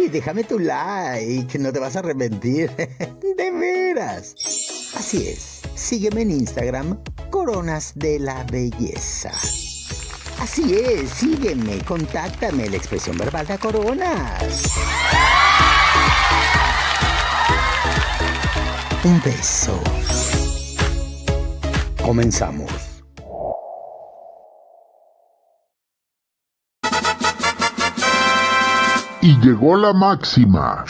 déjame tu like, no te vas a arrepentir. De veras. Así es, sígueme en Instagram, Coronas de la Belleza. Así es, sígueme, contáctame, la expresión verbal de Coronas. Un beso. Comenzamos. Y llegó la máxima.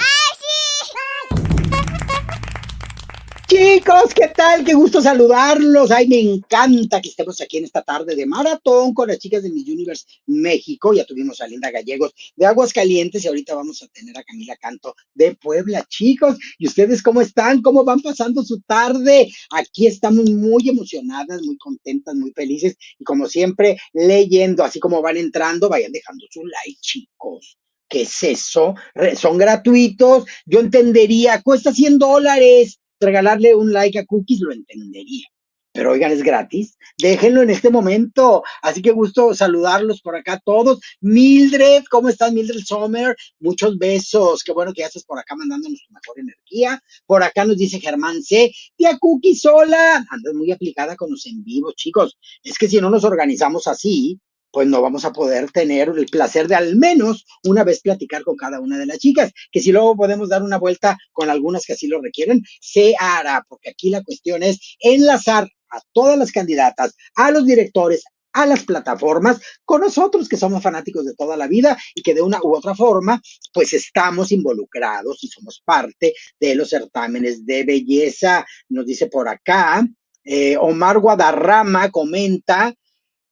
Chicos, ¿qué tal? Qué gusto saludarlos. Ay, me encanta que estemos aquí en esta tarde de maratón con las chicas de Miss Universe México. Ya tuvimos a Linda Gallegos de Aguascalientes y ahorita vamos a tener a Camila Canto de Puebla, chicos. ¿Y ustedes cómo están? ¿Cómo van pasando su tarde? Aquí estamos muy emocionadas, muy contentas, muy felices y como siempre leyendo, así como van entrando, vayan dejando su like, chicos. ¿Qué es eso? Son gratuitos. Yo entendería, cuesta $100. Regalarle un like a Cookies lo entendería. Pero oigan, es gratis. Déjenlo en este momento. Así que gusto saludarlos por acá todos. Mildred, ¿cómo estás, Mildred Sommer? Muchos besos. Qué bueno que ya estás por acá mandándonos tu mejor energía. Por acá nos dice Germán C. Tía Cookies, hola. Andas muy aplicada con los en vivos, chicos. Es que si no nos organizamos así, pues no vamos a poder tener el placer de al menos una vez platicar con cada una de las chicas, que si luego podemos dar una vuelta con algunas que así lo requieren, se hará, porque aquí la cuestión es enlazar a todas las candidatas, a los directores, a las plataformas, con nosotros que somos fanáticos de toda la vida y que de una u otra forma, pues estamos involucrados y somos parte de los certámenes de belleza. Nos dice por acá, Omar Guadarrama comenta,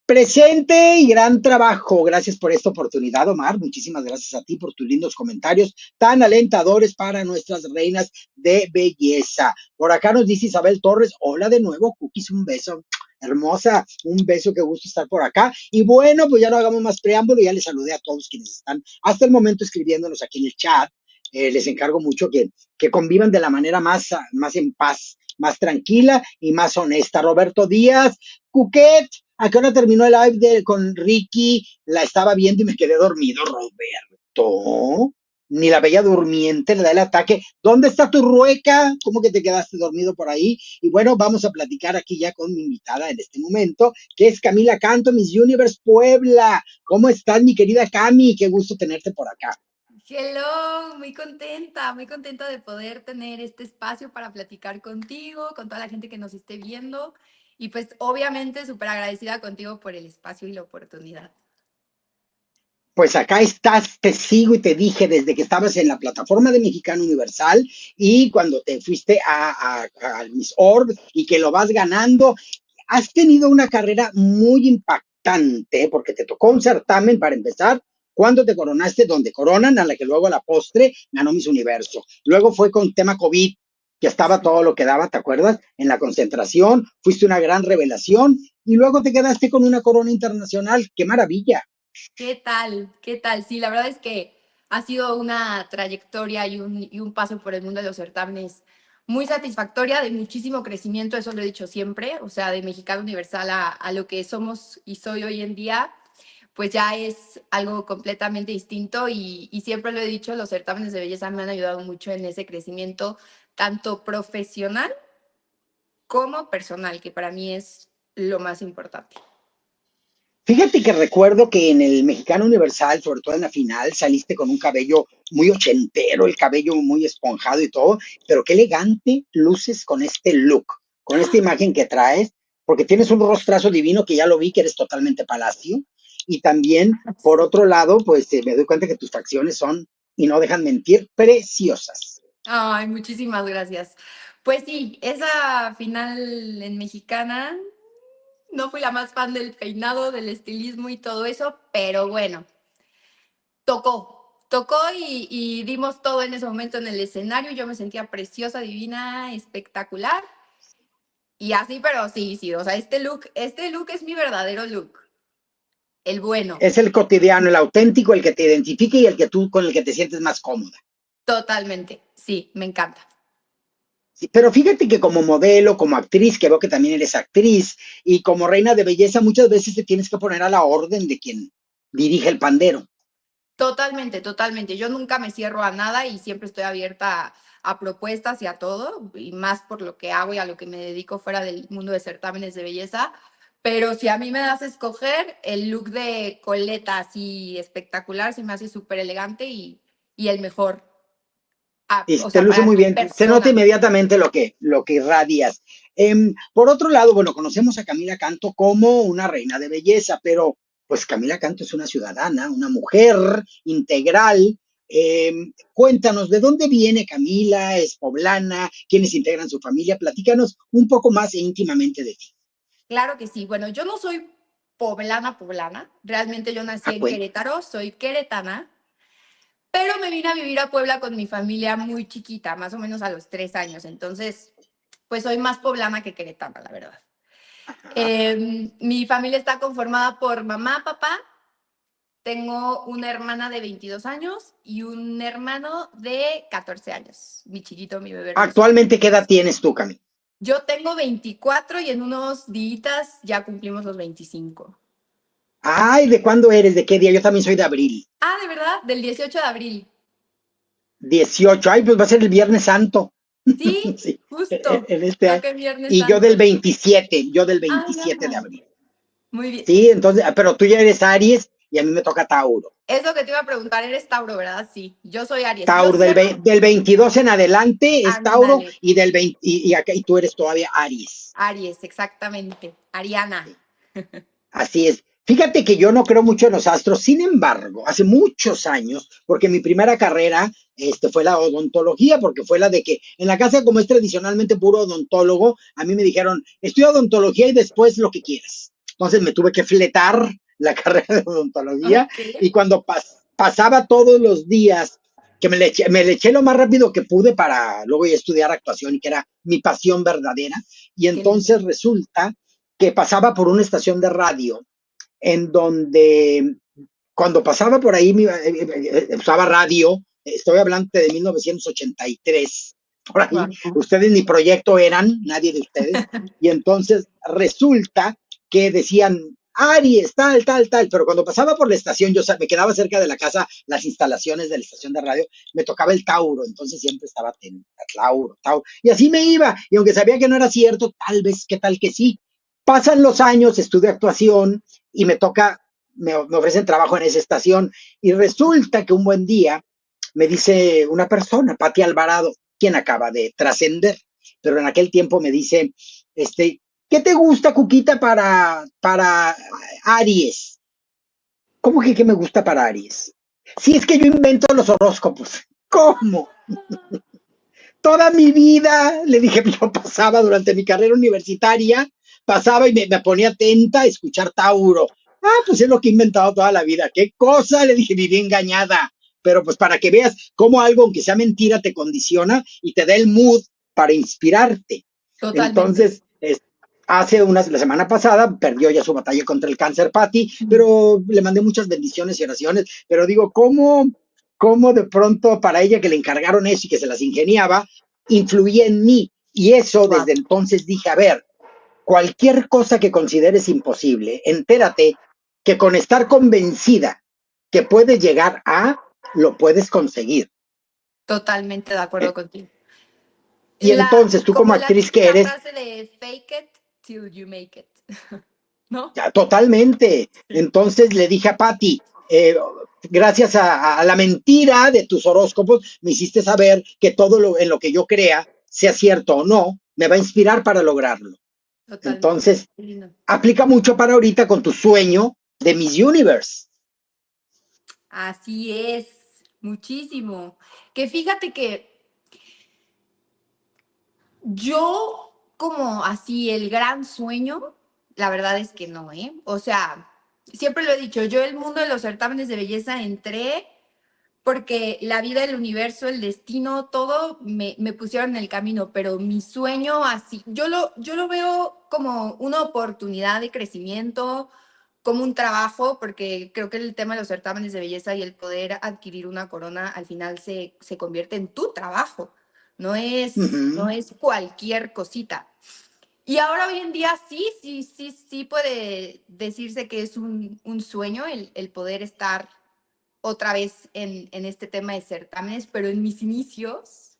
presente y gran trabajo. Gracias por esta oportunidad, Omar. Muchísimas gracias a ti por tus lindos comentarios tan alentadores para nuestras reinas de belleza. Por acá nos dice Isabel Torres, hola de nuevo, Cookies, un beso. Hermosa, un beso, qué gusto estar por acá. Y bueno, pues ya no hagamos más preámbulo, ya les saludé a todos quienes están hasta el momento escribiéndonos aquí en el chat. Les encargo mucho que convivan de la manera más en paz, más tranquila y más honesta. Roberto Díaz, Cuquet, ¿a qué hora terminó el live con Ricky? La estaba viendo y me quedé dormido, Roberto. Ni la bella durmiente le da el ataque. ¿Dónde está tu rueca? ¿Cómo que te quedaste dormido por ahí? Y bueno, vamos a platicar aquí ya con mi invitada en este momento, que es Camila Canto, Miss Universe Puebla. ¿Cómo estás, mi querida Cami? Qué gusto tenerte por acá. Hello, muy contenta de poder tener este espacio para platicar contigo, con toda la gente que nos esté viendo y pues obviamente súper agradecida contigo por el espacio y la oportunidad. Pues acá estás, te sigo y te dije desde que estabas en la plataforma de Mexicano Universal y cuando te fuiste a Miss Orb y que lo vas ganando, has tenido una carrera muy impactante porque te tocó un certamen para empezar cuando te coronaste, donde coronan a la que luego a la postre ganó Miss Universo. Luego fue con tema COVID, que estaba todo lo que daba, ¿te acuerdas? En la concentración, fuiste una gran revelación y luego te quedaste con una corona internacional. ¡Qué maravilla! ¿Qué tal? ¿Qué tal? Sí, la verdad es que ha sido una trayectoria y un paso por el mundo de los certámenes muy satisfactoria, de muchísimo crecimiento, eso lo he dicho siempre, o sea, de Mexicano Universal a lo que somos y soy hoy en día, pues ya es algo completamente distinto y siempre lo he dicho, los certámenes de belleza me han ayudado mucho en ese crecimiento, tanto profesional como personal, que para mí es lo más importante. Fíjate que recuerdo que en el Mexicano Universal, sobre todo en la final, saliste con un cabello muy ochentero, el cabello muy esponjado y todo, pero qué elegante luces con este look, con esta imagen que traes, porque tienes un rostrazo divino que ya lo vi que eres totalmente palacio, y también, por otro lado, pues me doy cuenta que tus facciones son, y no dejan mentir, preciosas. Ay, muchísimas gracias. Pues sí, esa final en Mexicana, no fui la más fan del peinado, del estilismo y todo eso, pero bueno, tocó y dimos todo en ese momento en el escenario. Yo me sentía preciosa, divina, espectacular y así, pero sí, sí, o sea, este look es mi verdadero look, el bueno, Es el cotidiano, el auténtico, el que te identifica y el que tú con el que te sientes más cómoda. totalmente, sí, me encanta. Sí, pero fíjate que como modelo, como actriz, que veo que también eres actriz, y como reina de belleza, muchas veces te tienes que poner a la orden de quien dirige el pandero. Totalmente, totalmente. Yo nunca me cierro a nada y siempre estoy abierta a propuestas y a todo, y más por lo que hago y a lo que me dedico fuera del mundo de certámenes de belleza. Pero si a mí me das a escoger, el look de coleta así espectacular se me hace súper elegante y el mejor, Y o te sea, luce para muy mi bien, se nota persona. inmediatamente lo que irradias. Por otro lado, bueno, conocemos a Camila Canto como una reina de belleza, pero pues Camila Canto es una ciudadana, una mujer integral. Cuéntanos, ¿de dónde viene Camila? ¿Es poblana? ¿Quiénes integran su familia? Platícanos un poco más íntimamente de ti. Claro que sí. Bueno, yo no soy poblana, poblana. Realmente yo nací Ah, en cuen- Querétaro, soy queretana. Pero me vine a vivir a Puebla con mi familia muy chiquita, más o menos a los 3 años. Entonces, pues soy más poblana que queretana, la verdad. Ajá. Mi familia está conformada por mamá, papá. Tengo una hermana de 22 años y un hermano de 14 años. Mi chiquito, mi bebé hermoso. Actualmente, ¿qué edad tienes tú, Camila? Yo tengo 24 y en unos días ya cumplimos los 25. Ay, ¿de cuándo eres? ¿De qué día? Yo también soy de abril. Ah, ¿de verdad? Del 18 de abril. 18. Ay, pues va a ser el Viernes Santo. Sí, Sí, justo. en este año. Toca en Viernes Y Santo. yo del Ah, 27 de no. abril. Muy bien. Sí, entonces, pero tú ya eres Aries y a mí me toca Tauro. Es lo que te iba a preguntar, eres Tauro, ¿verdad? Sí, yo soy Aries. Yo Tauro, cierro, del 22 en adelante es Tauro ándale, y del 20, y tú eres todavía Aries. Aries, exactamente. Ariana. Sí, así es. Fíjate que yo no creo mucho en los astros, sin embargo, hace muchos años, porque mi primera carrera fue la odontología, porque fue la de que en la casa, como es tradicionalmente puro odontólogo, a mí me dijeron, estudia odontología y después lo que quieras. Entonces me tuve que fletar la carrera de odontología Ok, y cuando pasaba todos los días, que me le eché lo más rápido que pude para luego ya estudiar actuación y que era mi pasión verdadera, y qué lindo. entonces resulta que pasaba por una estación de radio en donde cuando pasaba por ahí usaba radio, estoy hablando de 1983, por ahí, Guau. ustedes ni proyecto eran, nadie de ustedes, y entonces resulta que decían Aries, tal, tal, tal, pero cuando pasaba por la estación, me quedaba cerca de la casa, las instalaciones de la estación de radio, me tocaba el Tauro, entonces siempre estaba atenta, Tauro, Tauro, y así me iba, y aunque sabía que no era cierto, tal vez, qué tal que sí. Pasan los años, estudio actuación, y me ofrecen trabajo en esa estación y resulta que un buen día me dice una persona, Pati Alvarado, quien acaba de trascender, pero en aquel tiempo me dice, ¿qué te gusta, Cuquita, para Aries? ¿Cómo que qué me gusta para Aries? Si es que yo invento los horóscopos. ¿Cómo? Toda mi vida, le dije, yo pasaba durante mi carrera universitaria, pasaba y me ponía atenta a escuchar Tauro. Ah, pues es lo que he inventado toda la vida. ¿Qué cosa? Le dije, viví engañada. Pero pues para que veas cómo algo, aunque sea mentira, te condiciona y te da el mood para inspirarte. Totalmente. Entonces, la semana pasada perdió ya su batalla contra el cáncer, Patty, pero le mandé muchas bendiciones y oraciones. Pero digo, ¿cómo de pronto para ella que le encargaron eso y que se las ingeniaba, influía en mí? Y eso Guau. desde entonces dije, a ver, cualquier cosa que consideres imposible, entérate que con estar convencida que puedes llegar a, lo puedes conseguir. Totalmente de acuerdo contigo. Y entonces tú como Como la actriz que típica eres, frase de fake it till you make it, ¿no? ya, totalmente. Sí. Entonces le dije a Patti, gracias a la mentira de tus horóscopos, me hiciste saber que en lo que yo crea, sea cierto o no, me va a inspirar para lograrlo. Totalmente. Entonces, Qué lindo. aplica mucho para ahorita con tu sueño de Miss Universe. Así es, muchísimo. Que fíjate que yo, como así, el gran sueño, la verdad es que no, ¿eh? O sea, siempre lo he dicho, yo el mundo de los certámenes de belleza entré porque la vida, el universo, el destino, todo me pusieron en el camino, pero mi sueño así, yo lo veo como una oportunidad de crecimiento, como un trabajo, porque creo que el tema de los certámenes de belleza y el poder adquirir una corona al final se convierte en tu trabajo, no Ujú. es cualquier cosita. Y ahora hoy en día sí, sí, sí, sí puede decirse que es un sueño el poder estar otra vez en este tema de certámenes, pero en mis inicios,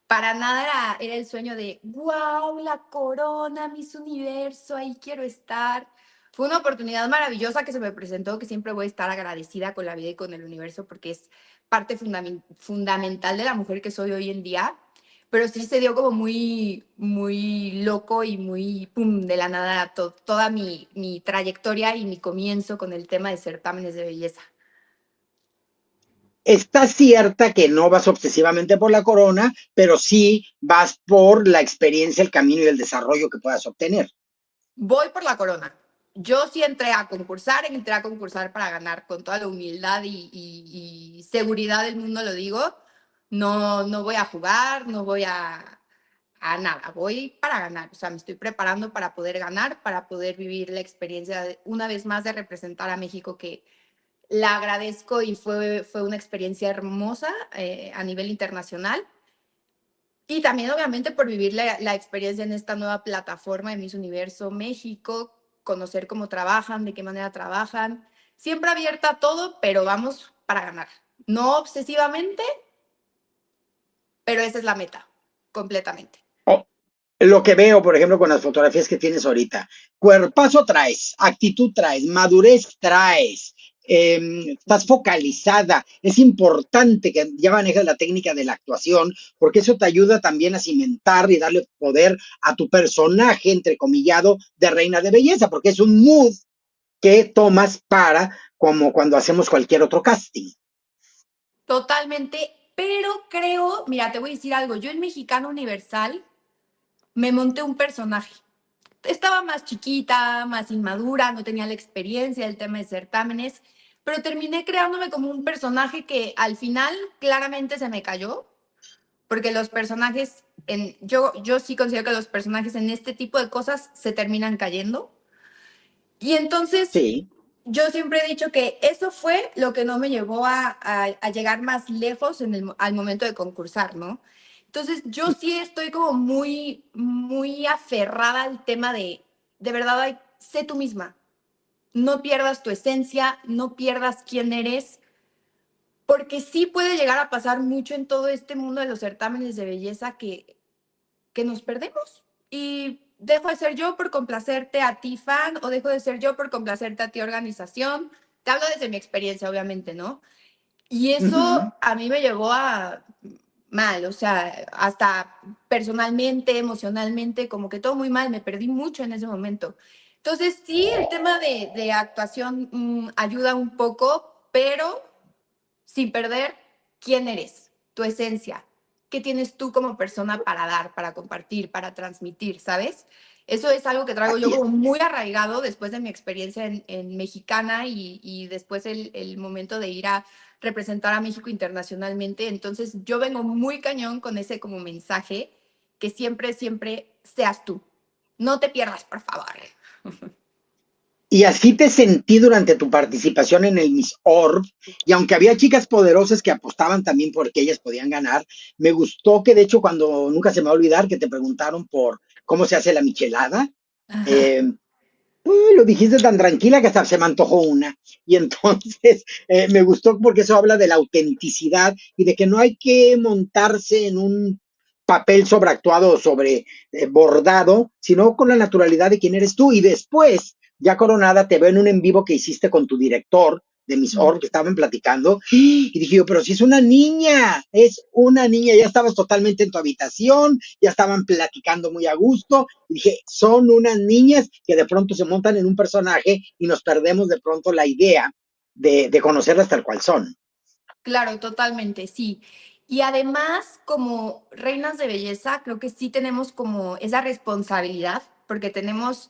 para nada era el sueño de, wow, la corona, Miss Universo, ahí quiero estar. Fue una oportunidad maravillosa que se me presentó, que siempre voy a estar agradecida con la vida y con el universo, porque es parte fundamental de la mujer que soy hoy en día. Pero sí se dio como muy, muy loco y muy, pum, de la nada, toda mi trayectoria y mi comienzo con el tema de certámenes de belleza. Está cierta que no vas obsesivamente por la corona, pero sí vas por la experiencia, el camino y el desarrollo que puedas obtener. Voy por la corona. Yo sí entré a concursar para ganar con toda la humildad y seguridad del mundo, lo digo. No, no voy a jugar, no voy a nada, voy para ganar. O sea, me estoy preparando para poder ganar, para poder vivir la experiencia una vez más de representar a México, que la agradezco y fue una experiencia hermosa a nivel internacional. Y también, obviamente, por vivir la experiencia en esta nueva plataforma de Miss Universo México, conocer cómo trabajan, de qué manera trabajan. Siempre abierta a todo, pero vamos para ganar. No obsesivamente, pero esa es la meta, completamente. Oh, lo que veo, por ejemplo, con las fotografías que tienes ahorita, cuerpazo traes, actitud traes, madurez traes, estás focalizada. Es importante que ya manejes la técnica de la actuación, porque eso te ayuda también a cimentar y darle poder a tu personaje, entrecomillado, de reina de belleza, porque es un mood que tomas para como cuando hacemos cualquier otro casting. Totalmente, pero creo, mira, te voy a decir algo, yo en Mexicano Universal me monté un personaje. Estaba más chiquita, más inmadura, no tenía la experiencia del tema de certámenes, pero terminé creándome como un personaje que al final claramente se me cayó, porque los personajes, yo sí considero que los personajes en este tipo de cosas se terminan cayendo. Y entonces Sí. yo siempre he dicho que eso fue lo que no me llevó a llegar más lejos al momento de concursar, ¿no? Entonces yo sí estoy como muy, muy aferrada al tema de verdad, sé tú misma, no pierdas tu esencia, no pierdas quién eres, porque sí puede llegar a pasar mucho en todo este mundo de los certámenes de belleza que nos perdemos. Y dejo de ser yo por complacerte a ti, fan, o dejo de ser yo por complacerte a ti, organización. Te hablo desde mi experiencia, obviamente, ¿no? Y eso Ujú. a mí me llevó a mal, o sea, hasta personalmente, emocionalmente, como que todo muy mal, me perdí mucho en ese momento. Entonces, sí, el tema de actuación ayuda un poco, pero sin perder quién eres, tu esencia, qué tienes tú como persona para dar, para compartir, para transmitir, ¿sabes? Eso es algo que traigo yo Así como es. muy arraigado después de mi experiencia en Mexicana y después el momento de ir a representar a México internacionalmente. Entonces yo vengo muy cañón con ese como mensaje que siempre, siempre seas tú. No te pierdas, por favor. Y así te sentí durante tu participación en el Miss Orb, y aunque había chicas poderosas que apostaban también porque ellas podían ganar, me gustó que de hecho cuando, nunca se me va a olvidar, que te preguntaron por cómo se hace la michelada, Ajá. eh, lo dijiste tan tranquila que hasta se me antojó una. Y entonces me gustó porque eso habla de la autenticidad y de que no hay que montarse en un papel sobreactuado o sobre bordado, sino con la naturalidad de quién eres tú. Y después, ya coronada, te veo en un en vivo que hiciste con tu director de Miss Org, que estaban platicando, y dije yo, pero si es una niña, ya estabas totalmente en tu habitación, ya estaban platicando muy a gusto, y dije, son unas niñas que de pronto se montan en un personaje y nos perdemos de pronto la idea de conocerlas tal cual son. Claro, totalmente, sí. Y además, como reinas de belleza, creo que sí tenemos como esa responsabilidad, porque tenemos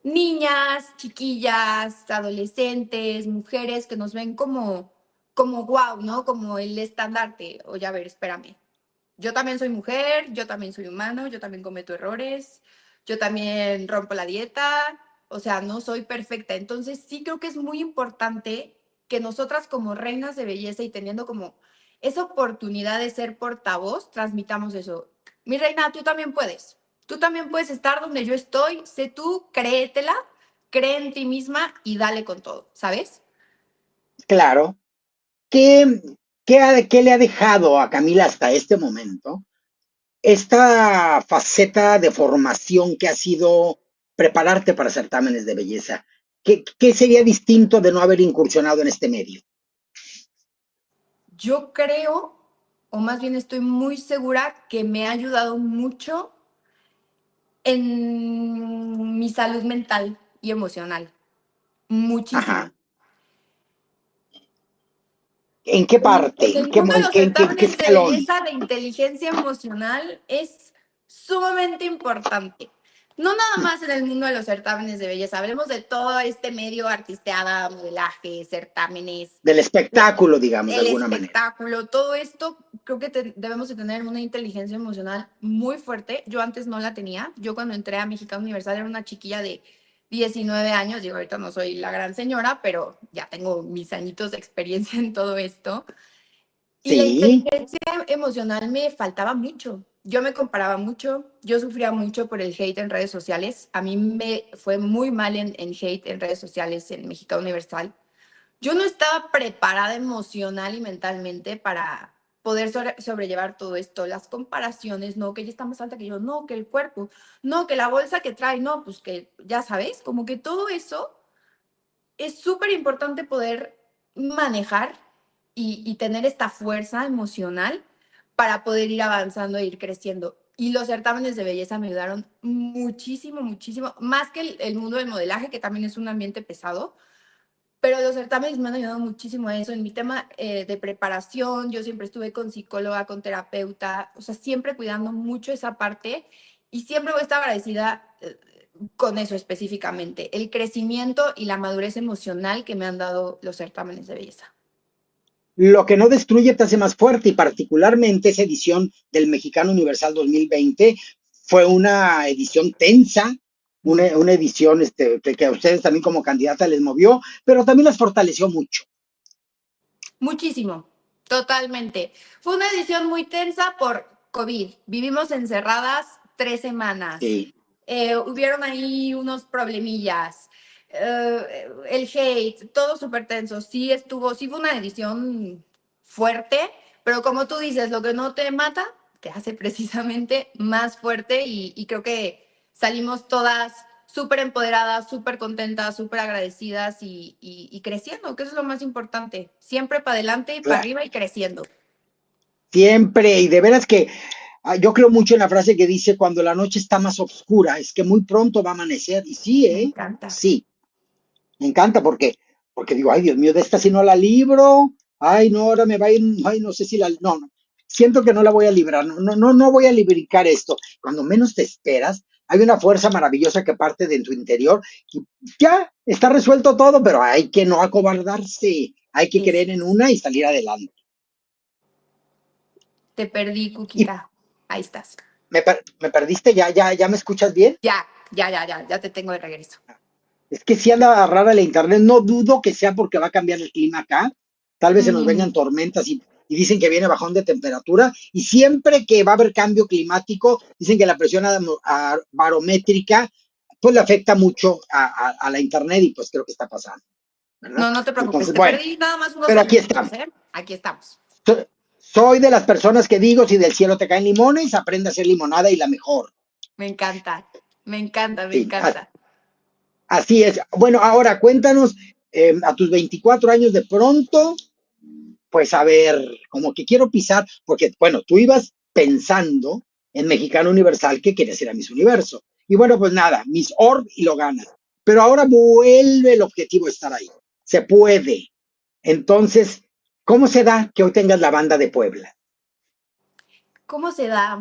niñas, chiquillas, adolescentes, mujeres que nos ven como wow, ¿no? Como el estandarte. Oye, a ver, espérame. Yo también soy mujer, yo también soy humano, yo también cometo errores, yo también rompo la dieta, o sea, no soy perfecta. Entonces sí creo que es muy importante que nosotras como reinas de belleza y teniendo como esa oportunidad de ser portavoz, transmitamos eso. Mi reina, tú también puedes. Tú también puedes estar donde yo estoy, sé tú, créetela, cree en ti misma y dale con todo, ¿sabes? Claro. ¿qué, qué le ha dejado a Camila hasta este momento esta faceta de formación que ha sido prepararte para certámenes de belleza? ¿Qué sería distinto de no haber incursionado en este medio? Yo creo, o más bien estoy muy segura, que me ha ayudado mucho en mi salud mental y emocional. Muchísimo. Ajá. ¿En qué parte? En el ¿Qué, mundo de los en qué certámenes de escalón? belleza, de inteligencia emocional es sumamente importante. No nada más en el mundo de los certámenes de belleza, hablemos de todo este medio artisteada, modelaje, certámenes, Del espectáculo, digamos, de el alguna manera. espectáculo, todo esto, creo que debemos de tener una inteligencia emocional muy fuerte. Yo antes no la tenía. Yo cuando entré a Mexicana Universal era una chiquilla de 19 años. Digo, ahorita no soy la gran señora, pero ya tengo mis añitos de experiencia en todo esto. Y la Sí, inteligencia emocional me faltaba mucho. Yo me comparaba mucho, yo sufría mucho por el hate en redes sociales. A mí me fue muy mal en hate en redes sociales en Mexicana Universal. Yo no estaba preparada emocional y mentalmente para poder sobrellevar todo esto, las comparaciones, no, que ella está más alta que yo, no, que el cuerpo, no, que la bolsa que trae, no, pues que ya sabes, como que todo eso es súper importante poder manejar y tener esta fuerza emocional para poder ir avanzando e ir creciendo. Y los certámenes de belleza me ayudaron muchísimo, muchísimo, más que el mundo del modelaje, que también es un ambiente pesado, pero los certámenes me han ayudado muchísimo a eso. En mi tema de preparación, yo siempre estuve con psicóloga, con terapeuta, o sea, siempre cuidando mucho esa parte y siempre voy a estar agradecida con eso específicamente, el crecimiento y la madurez emocional que me han dado los certámenes de belleza. lo que no destruye te hace más fuerte y particularmente esa edición del Mexicano Universal 2020 fue una edición tensa, una edición que a ustedes también como candidata les movió, pero también las fortaleció mucho. Muchísimo, totalmente. Fue una edición muy tensa por COVID. Vivimos encerradas 3 semanas. Sí. Hubieron ahí unos problemillas. El hate, todo súper tenso. Sí fue una edición fuerte, pero como tú dices, lo que no te mata, te hace precisamente más fuerte y creo que salimos todas súper empoderadas, súper contentas, súper agradecidas y creciendo, que eso es lo más importante. Siempre para adelante, para arriba y creciendo. Siempre, y de veras que yo creo mucho en la frase que dice, cuando la noche está más oscura, es que muy pronto va a amanecer. Y sí, Me ¿eh? encanta. Sí, me encanta porque digo, ay, Dios mío, de esta si no la libro, ay, no, ahora me va a ir, ay, no sé si la, no, no, siento que no la voy a librar, no voy a libricar esto. Cuando menos te esperas, hay una fuerza maravillosa que parte de tu interior y ya está resuelto todo, pero hay que no acobardarse, hay que Eso creer en es. una y salir adelante. Te perdí, Y Cuquita. Ahí estás. me perdiste, ya me escuchas bien. Ya te tengo de regreso. Es que si anda rara la internet, no dudo que sea porque va a cambiar el clima acá. Tal vez se nos vengan Mm, tormentas y dicen que viene bajón de temperatura. Y siempre que va a haber cambio climático, dicen que la presión barométrica pues le afecta mucho a la internet y pues creo que está pasando, ¿verdad? no, no te preocupes. Entonces, Te bueno, perdí nada más unos pero aquí segunditos, estamos. ¿eh? Aquí estamos. Soy de las personas que digo, si del cielo te caen limones, aprende a hacer limonada y la mejor. Me encanta. Me encanta, me Sí, encanta. así es. Bueno, ahora cuéntanos, a tus 24 años de pronto, pues a ver, como que quiero pisar, porque bueno, tú ibas pensando en Mexicano Universal que querías ir a Miss Universo. Y bueno, pues nada, Miss Orb y lo ganas. Pero ahora vuelve el objetivo estar ahí. Se puede. Entonces, ¿cómo se da que hoy tengas la banda de Puebla? ¿Cómo se da?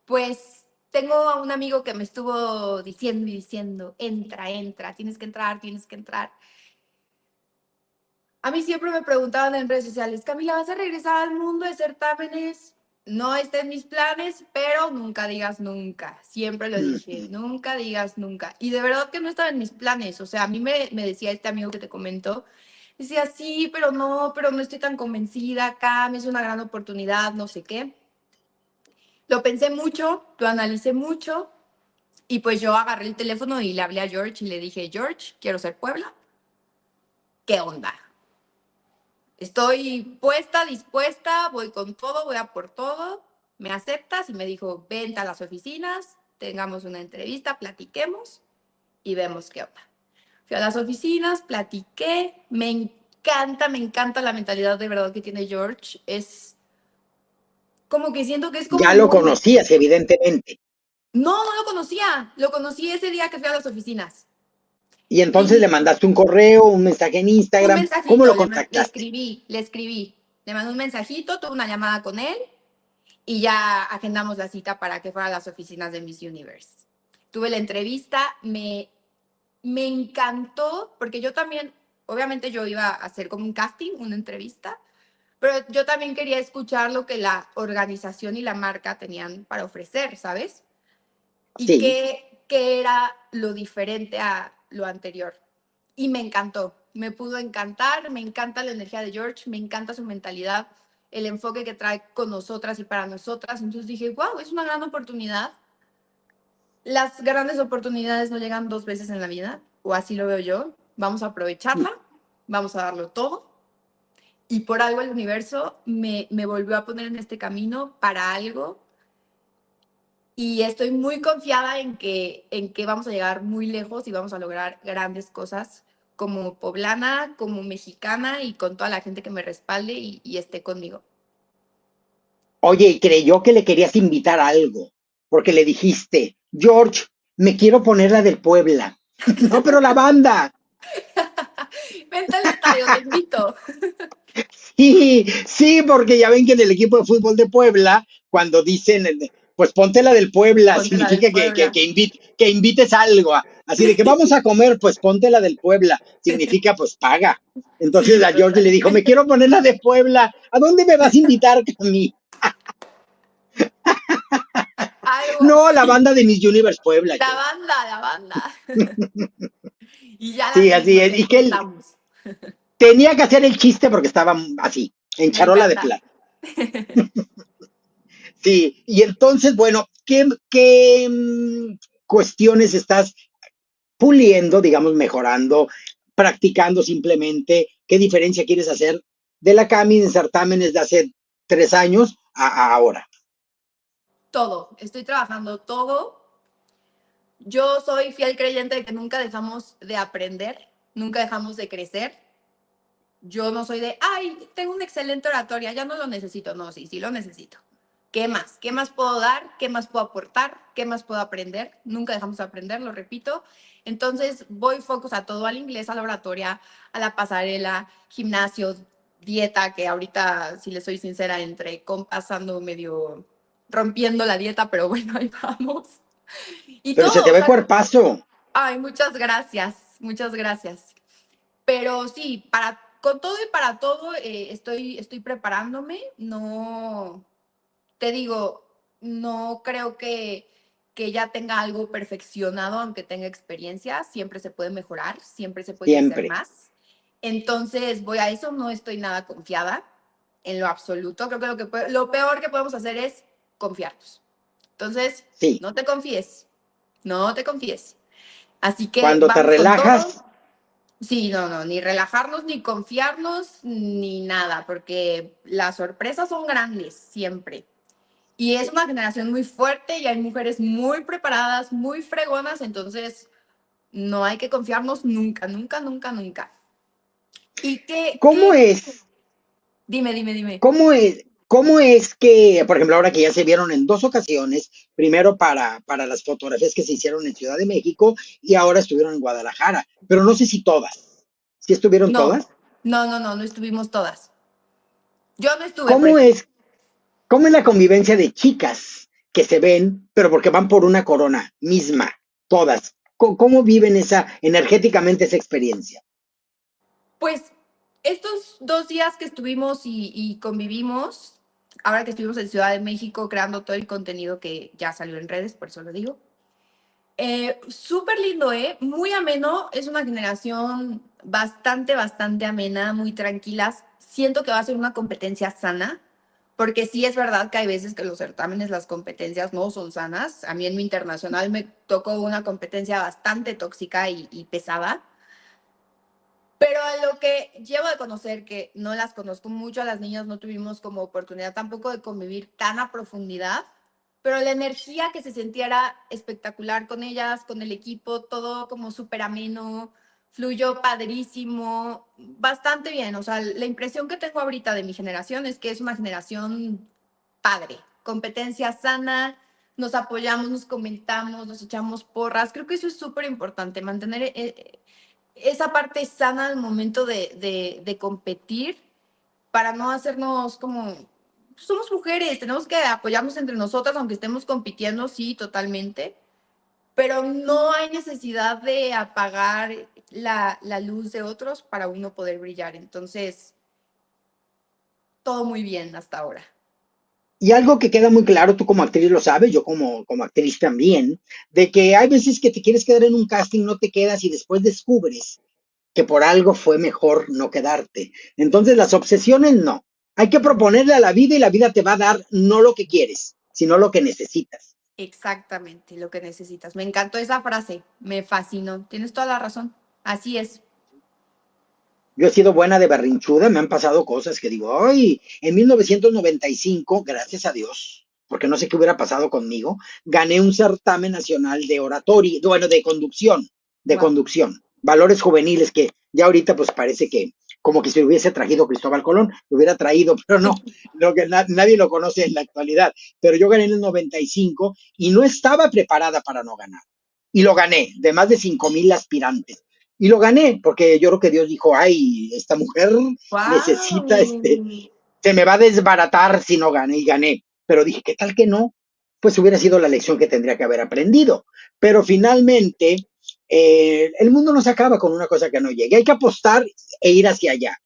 Pues tengo a un amigo que me estuvo diciendo y diciendo, entra, entra, tienes que entrar, tienes que entrar. A mí siempre me preguntaban en redes sociales, Camila, ¿vas a regresar al mundo de certámenes? No está en mis planes, pero nunca digas nunca. Siempre lo dije, nunca digas nunca. Y de verdad que no estaba en mis planes. O sea, a mí me decía este amigo que te comento, decía, sí, pero no estoy tan convencida, Cam, es una gran oportunidad, no sé qué. Lo pensé mucho, lo analicé mucho y pues yo agarré el teléfono y le hablé a George y le dije, George, quiero ser Puebla. ¿Qué onda? Estoy puesta, dispuesta, voy con todo, voy a por todo. Me aceptas y me dijo, vente a las oficinas, tengamos una entrevista, platiquemos y vemos qué onda. Fui a las oficinas, platiqué, me encanta la mentalidad de verdad que tiene George. Es como que siento que es como Ya lo muy... conocías, evidentemente. No, no lo conocía, lo conocí ese día que fui a las oficinas. Y entonces le Y mandaste un correo, un mensaje en un Instagram. ¿Cómo mensajito, lo le contactaste? escribí, le mandé un mensajito, tuve una llamada con él y ya agendamos la cita para que fuera a las oficinas de Miss Universe. Tuve la entrevista, me encantó, porque yo también, obviamente yo iba a hacer como un casting, una entrevista, pero yo también quería escuchar lo que la organización y la marca tenían para ofrecer, ¿sabes? Y Sí. qué era lo diferente a lo anterior. Y me encantó, me pudo encantar, me encanta la energía de George, me encanta su mentalidad, el enfoque que trae con nosotras y para nosotras. Entonces dije, wow, es una gran oportunidad. Las grandes oportunidades no llegan dos veces en la vida, o así lo veo yo. Vamos a aprovecharla, vamos a darlo todo. Y por algo el universo me volvió a poner en este camino para algo. Y estoy muy confiada en que vamos a llegar muy lejos y vamos a lograr grandes cosas como poblana, como mexicana y con toda la gente que me respalde y esté conmigo. Oye, y creyó que le querías invitar a algo, porque le dijiste, George, me quiero poner la del Puebla. No, pero la banda. Vente al estadio, te invito. Sí, sí, porque ya ven que en el equipo de fútbol de Puebla, cuando dicen, pues ponte la del Puebla, Ponte la del significa Puebla. que invites algo. Así de que vamos a comer, pues ponte la del Puebla, significa pues paga. Entonces Sí, a George le dijo, me totalmente. quiero poner la de Puebla, ¿a dónde me vas a invitar, Cami? Algo No, la así. banda de Miss Universe Puebla, La George. banda, la banda. Y ya la Sí, así pedimos, es. ahí Y que él estamos. tenía que hacer el chiste porque estaba así, en Me charola de encanta. plata. Sí, y entonces, bueno, ¿qué cuestiones estás puliendo, digamos, mejorando, practicando simplemente? ¿Qué diferencia quieres hacer de la Cami en certámenes de hace 3 años a ahora? Todo. Estoy trabajando todo. Yo soy fiel creyente de que nunca dejamos de aprender, nunca dejamos de crecer. Yo no soy de, ay, tengo una excelente oratoria, ya no lo necesito. No, sí, sí lo necesito. ¿Qué más? ¿Qué más puedo dar? ¿Qué más puedo aportar? ¿Qué más puedo aprender? Nunca dejamos de aprender, lo repito. Entonces voy focus a todo, al inglés, a la oratoria, a la pasarela, gimnasio, dieta, que ahorita, si le soy sincera, entre pasando medio rompiendo la dieta, pero bueno, ahí vamos. Y Pero se todo, te o ve sea, cuerpazo. ay, muchas gracias, muchas gracias. Pero sí, con todo y para todo estoy preparándome. No, te digo, no creo que ya tenga algo perfeccionado, aunque tenga experiencia. Siempre se puede mejorar, siempre se puede crecer Siempre. más. Entonces voy a eso, no estoy nada confiada en lo absoluto. Creo que lo peor que podemos hacer es confiarnos. Entonces, Sí. no te confíes, no te confíes. Así que Cuando te vamos con todo. relajas, Sí, no, no, ni relajarnos, ni confiarnos, ni nada, porque las sorpresas son grandes siempre. Y es una generación muy fuerte y hay mujeres muy preparadas, muy fregonas, entonces no hay que confiarnos nunca, nunca, nunca, nunca. ¿Y ¿cómo es? Dime, dime, dime. ¿Cómo es que, por ejemplo, ahora que ya se vieron en 2 ocasiones, primero para las fotografías que se hicieron en Ciudad de México y ahora estuvieron en Guadalajara, pero no sé si todas, si estuvieron No, todas? no, no, no, no estuvimos todas. Yo no estuve, por ¿Cómo ejemplo. es, cómo es la convivencia de chicas que se ven, pero porque van por una corona misma, todas? ¿Cómo viven energéticamente esa experiencia? Pues estos 2 días que estuvimos y convivimos, ahora que estuvimos en Ciudad de México creando todo el contenido que ya salió en redes, por eso lo digo. Súper lindo, ¿eh? Muy ameno. Es una generación bastante, bastante amena, muy tranquilas. Siento que va a ser una competencia sana, porque sí es verdad que hay veces que los certámenes, las competencias no son sanas. A mí en mi internacional me tocó una competencia bastante tóxica y pesada, Pero a lo que llevo de conocer, que no las conozco mucho, a las niñas no tuvimos como oportunidad tampoco de convivir tan a profundidad, pero la energía que se sentía era espectacular con ellas, con el equipo, todo como súper ameno, fluyó padrísimo, bastante bien. O sea, la impresión que tengo ahorita de mi generación es que es una generación padre, competencia sana, nos apoyamos, nos comentamos, nos echamos porras. Creo que eso es súper importante, mantener esa parte sana al momento de competir para no hacernos como, somos mujeres, tenemos que apoyarnos entre nosotras, aunque estemos compitiendo, sí, totalmente, pero no hay necesidad de apagar la luz de otros para uno poder brillar. Entonces, todo muy bien hasta ahora. Y algo que queda muy claro, tú como actriz lo sabes, yo como actriz también, de que hay veces que te quieres quedar en un casting, no te quedas y después descubres que por algo fue mejor no quedarte. Entonces las obsesiones no. Hay que proponerle a la vida y la vida te va a dar no lo que quieres, sino lo que necesitas. Exactamente lo que necesitas. Me encantó esa frase, me fascinó. Tienes toda la razón. Así es. Yo he sido buena de berrinchuda, me han pasado cosas que digo, ay, en 1995, gracias a Dios, porque no sé qué hubiera pasado conmigo, gané un certamen nacional de oratoria, bueno, de Wow. conducción, valores juveniles que ya ahorita pues parece que como que si lo hubiese traído Cristóbal Colón, lo hubiera traído, pero no, nadie lo conoce en la actualidad, pero yo gané en el 95 y no estaba preparada para no ganar. Y lo gané, de más de 5,000 aspirantes. Y lo gané, porque yo creo que Dios dijo, ay, esta mujer necesita, Wow. se me va a desbaratar si no gané, y gané. Pero dije, ¿qué tal que no? Pues hubiera sido la lección que tendría que haber aprendido. Pero finalmente, el mundo no se acaba con una cosa que no llegue. Hay que apostar e ir hacia allá.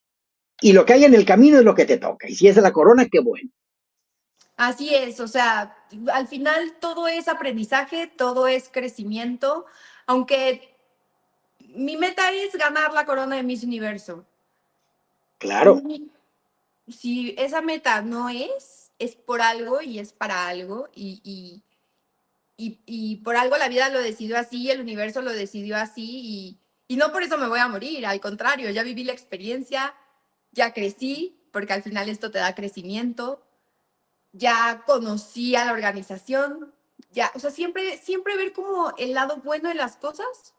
Y lo que hay en el camino es lo que te toca. Y si es la corona, qué bueno. Así es, o sea, al final todo es aprendizaje, todo es crecimiento, aunque mi meta es ganar la corona de Miss Universo. Claro, Si esa meta no es por algo y es para algo y por algo la vida lo decidió así, el universo lo decidió así y no por eso me voy a morir, al contrario, ya viví la experiencia, ya crecí, porque al final esto te da crecimiento, ya conocí a la organización, ya, o sea, siempre ver como el lado bueno de las cosas,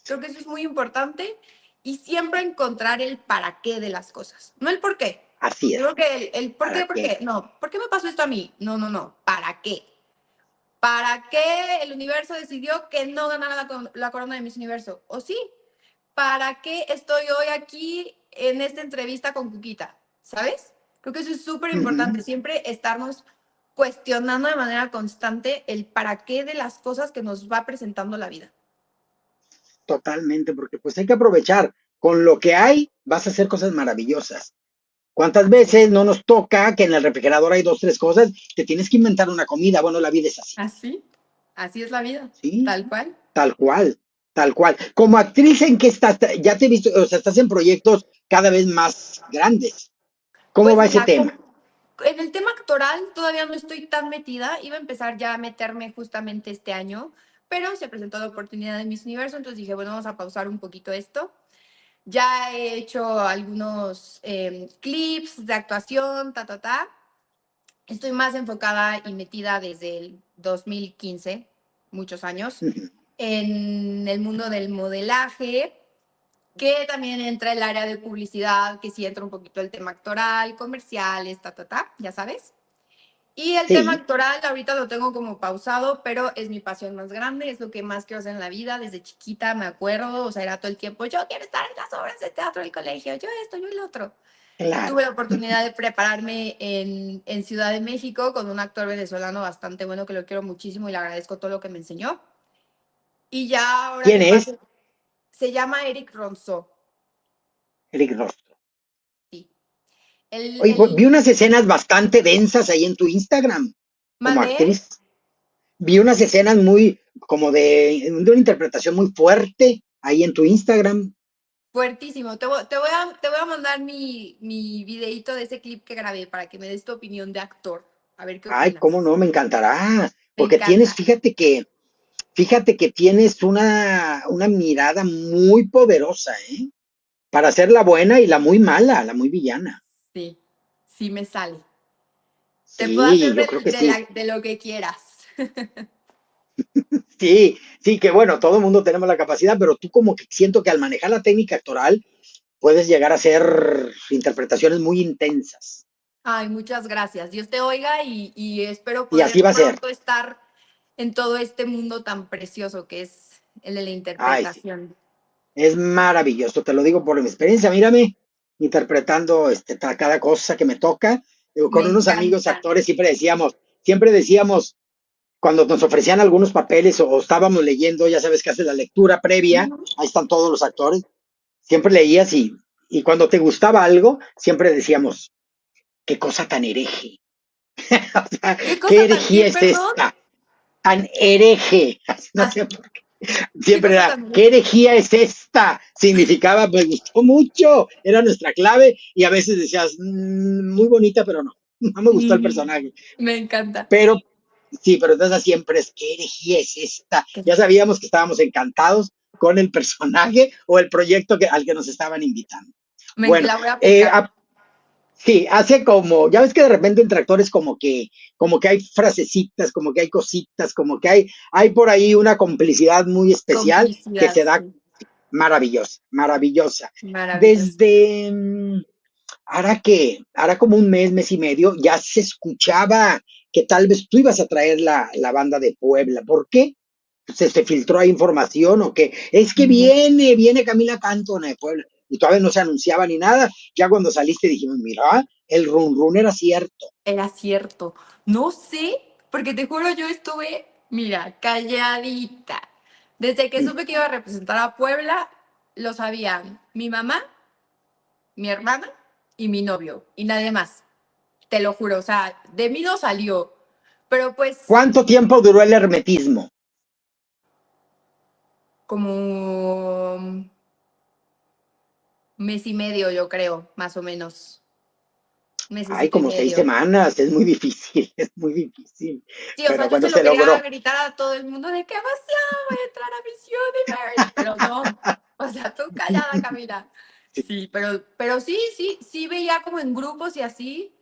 creo que eso es muy importante y siempre encontrar el para qué de las cosas, no el por qué. así Yo es. creo que ¿Para por qué? qué, no, ¿por qué me pasó esto a mí? No, no, no, ¿para qué? ¿Para qué el universo decidió que no ganara la corona de Miss Universo? ¿O sí? ¿Para qué estoy hoy aquí en esta entrevista con Cuquita? ¿Sabes? Creo que eso es súper Uh -huh. importante, siempre estarnos cuestionando de manera constante el para qué de las cosas que nos va presentando la vida. Totalmente, porque pues hay que aprovechar. Con lo que hay, vas a hacer cosas maravillosas. ¿Cuántas veces no nos toca que en el refrigerador hay dos, tres cosas? Te tienes que inventar una comida. Bueno, la vida es así. Así, así es la vida, ¿Sí? tal cual. Tal cual, tal cual. Como actriz, ¿en qué estás? Ya te he visto, o sea, estás en proyectos cada vez más grandes. ¿Cómo Pues va ese mira, tema? en el tema actoral todavía no estoy tan metida, iba a empezar ya a meterme justamente este año, pero se presentó la oportunidad de Miss Universo, entonces dije, bueno, vamos a pausar un poquito esto. Ya he hecho algunos clips de actuación, ta, ta, ta. Estoy más enfocada y metida desde el 2015, muchos años, en el mundo del modelaje, que también entra el área de publicidad, que sí entra un poquito el tema actoral, comerciales, ta, ta, ta, ya sabes. Y el tema Sí, actoral ahorita lo tengo como pausado, pero es mi pasión más grande, es lo que más quiero hacer en la vida. Desde chiquita me acuerdo, o sea, era todo el tiempo, yo quiero estar en las obras de teatro del colegio, yo esto, yo el otro. Tuve claro. la oportunidad de prepararme en Ciudad de México con un actor venezolano bastante bueno que lo quiero muchísimo y le agradezco todo lo que me enseñó. Y ya ahora ¿Quién que es? pase, se llama Eric Ronso, Eric Rostro. sí. Oye, pues, vi unas escenas bastante densas ahí en tu Instagram como Mandé actriz. Vi unas escenas muy, como de una interpretación muy fuerte ahí en tu Instagram. fuertísimo. Te voy a mandar mi videíto de ese clip que grabé para que me des tu opinión de actor. A ver qué Ay, cómo opinas. no, me encantará. Me Porque tienes, encanta. fíjate que tienes una mirada muy poderosa, ¿eh? para ser la buena y la muy mala, la muy villana. Sí, sí me sale. Te puedo Sí, hacer yo creo que sí. de lo que quieras. Sí, sí, que bueno, todo el mundo tenemos la capacidad, pero tú como que siento que al manejar la técnica actoral puedes llegar a hacer interpretaciones muy intensas. Ay, muchas gracias. Dios te oiga y espero Y así poder va a ser. pronto estar en todo este mundo tan precioso que es el de la Ay, sí. interpretación. Es maravilloso, te lo digo por mi experiencia. Mírame interpretando cada cosa que me toca. Digo, Me con unos amigos encanta. actores siempre decíamos, cuando nos ofrecían algunos papeles o estábamos leyendo, ya sabes que hace la lectura previa, Ujú. ahí están todos los actores, siempre leías y cuando te gustaba algo, siempre decíamos, qué cosa tan hereje. O sea, ¿Qué ¿qué cosa herejía también, es perdón? esta? Tan hereje. No Ah, sé por ¿qué siempre cosa era, también? ¿qué herejía es esta? Significaba, me gustó mucho, era nuestra clave y a veces decías, muy bonita, pero no, no me gustó el Ujú. personaje. Me encanta. Pero sí, pero entonces siempre es, ¿qué herejía es esta? ¿Qué Ya dije? sabíamos que estábamos encantados con el personaje o el proyecto al que nos estaban invitando. Bueno, La voy a aplicar. sí, hace como, ya ves que de repente entre actores como que hay frasecitas, como que hay cositas, como que hay por ahí una complicidad muy especial que Complicidad, se da sí. maravillosa, maravillosa. Maravilloso. Desde, hará como un mes y medio, ya se escuchaba que tal vez tú ibas a traer la banda de Puebla. ¿Por qué? Se filtró ahí información o que es que Ujú. viene Camila Cantona de Puebla y todavía no se anunciaba ni nada. Ya cuando saliste dijimos, mira, el run run era cierto. Era cierto. No sé, porque te juro, yo estuve, mira, calladita. Desde que Mm. supe que iba a representar a Puebla, lo sabían mi mamá, mi hermana y mi novio, y nadie más. Te lo juro, o sea, de mí no salió. Pero pues, ¿Cuánto tiempo duró el hermetismo? como mes y medio, yo creo, más o menos. Ay, Mesecito y como seis medio. semanas, es muy difícil, es muy difícil. Sí, o sea, Pero yo bueno, se lo se quería logró. gritar a todo el mundo de qué emoción, voy a entrar a Miss Universe, pero no. O sea, tú callada, Camila. Sí, pero sí, sí, sí veía como en grupos y así.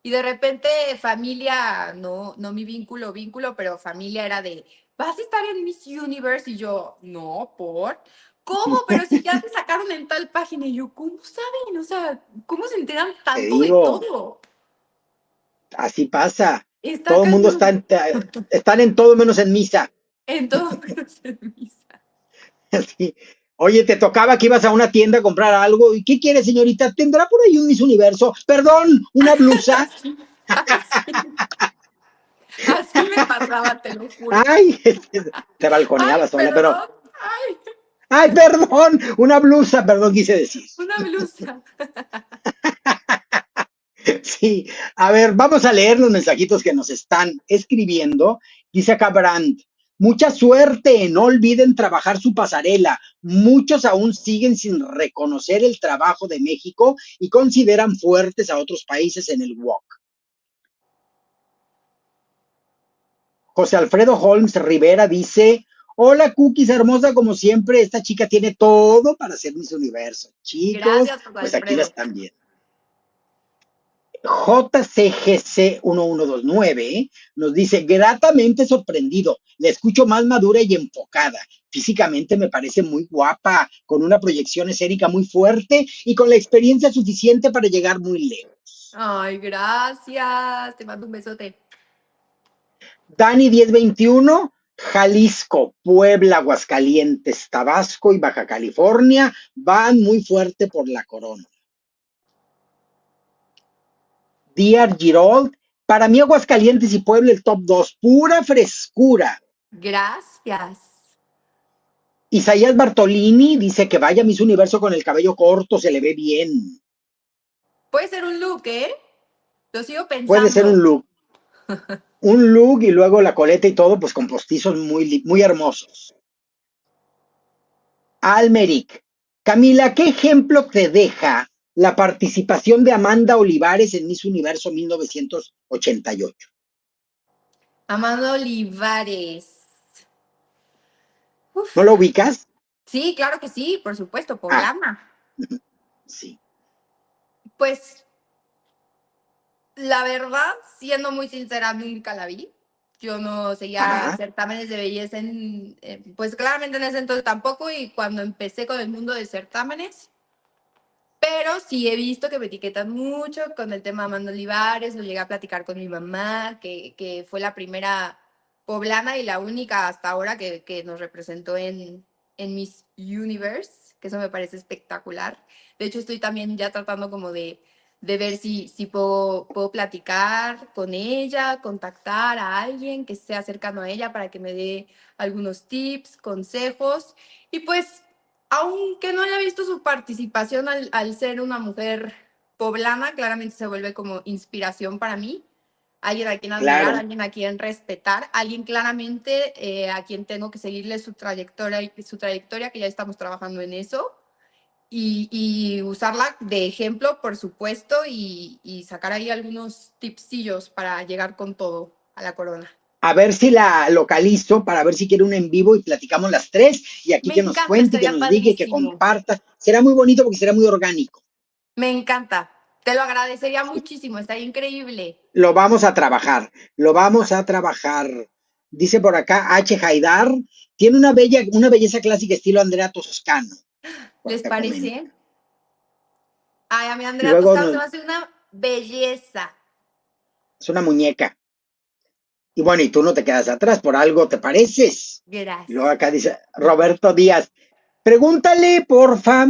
Y de repente familia, no, no mi vínculo, pero familia era de, ¿vas a estar en Miss Universe? Y yo, no, ¿por? ¿Cómo? Pero si ya te sacaron en tal página. Y yo, ¿cómo saben? O sea, ¿cómo se enteran Te tanto de digo, todo? así pasa. Está Todo el mundo cañón. están en todo menos en misa. En todo menos en misa. Sí. Oye, te tocaba que ibas a una tienda a comprar algo. ¿Y qué quiere, señorita? ¿Tendrá por ahí un Miss Universo? Perdón, una blusa. Así, así, así me pasaba, te lo juro. Ay, te Ay, balconeaba sola, pero. perdón. Ay, Ay, perdón, una blusa, perdón, quise decir. una blusa. Sí, a ver, vamos a leer los mensajitos que nos están escribiendo. Dice acá Brandt, mucha suerte, no olviden trabajar su pasarela. Muchos aún siguen sin reconocer el trabajo de México y consideran fuertes a otros países en el WOC. José Alfredo Holmes Rivera dice, hola Cookies, hermosa como siempre, esta chica tiene todo para ser Miss Universo. Chicos, Gracias, José pues aquí la Alfredo. están viendo. JCGC1129 nos dice, gratamente sorprendido, la escucho más madura y enfocada. Físicamente me parece muy guapa, con una proyección escénica muy fuerte y con la experiencia suficiente para llegar muy lejos. Ay, gracias. Te mando un besote. Dani 1021, Jalisco, Puebla, Aguascalientes, Tabasco y Baja California van muy fuerte por la corona. Díaz Girold, para mí Aguascalientes y Puebla el top 2, pura frescura. Gracias. Isaías Bartolini dice que vaya Miss Universo con el cabello corto, se le ve bien. Puede ser un look, ¿eh? Lo sigo Puede ser pensando. un look y luego la coleta y todo, pues con postizos muy hermosos. Almeric, Camila, ¿qué ejemplo te deja la participación de Amanda Olivares en Miss Universo 1988? Amanda Olivares. ¿No Uf. lo ubicas? Sí, claro que sí, por supuesto, por Ah, Lama. Sí. Pues la verdad, siendo muy sincera, nunca la vi. Yo no seguía Ajá. certámenes de belleza pues claramente en ese entonces tampoco, y cuando empecé con el mundo de certámenes, pero sí he visto que me etiquetan mucho con el tema de Amanda Olivares, lo llegué a platicar con mi mamá, que fue la primera poblana y la única hasta ahora que nos representó en Miss Universe, que eso me parece espectacular. De hecho, estoy también ya tratando como de ver si puedo platicar con ella, contactar a alguien que sea cercano a ella para que me dé algunos tips, consejos. Y pues aunque no haya visto su participación al ser una mujer poblana, claramente se vuelve como inspiración para mí. Alguien a quien admirar, Claro. alguien a quien respetar, alguien claramente a quien tengo que seguirle su trayectoria, que ya estamos trabajando en eso, y usarla de ejemplo, por supuesto, y sacar ahí algunos tipsillos para llegar con todo a la corona. A ver si la localizo para ver si quiere un en vivo y platicamos las tres y aquí Me que nos encanta, cuente y que estaría nos diga y que padrísimo. comparta. Será muy bonito porque será muy orgánico. Me encanta. Te lo agradecería muchísimo, estaría increíble. Lo vamos a trabajar, lo vamos a trabajar. Dice por acá H. Haidar, tiene una belleza clásica estilo Andrea Toscano. Por ¿Les acá comenta. parece? Ay, a mi Andrea Luego Toscano se me hace una belleza. es una muñeca. Y bueno, y tú no te quedas atrás, por algo te pareces. Y luego Gracias. acá dice Roberto Díaz, pregúntale, porfa,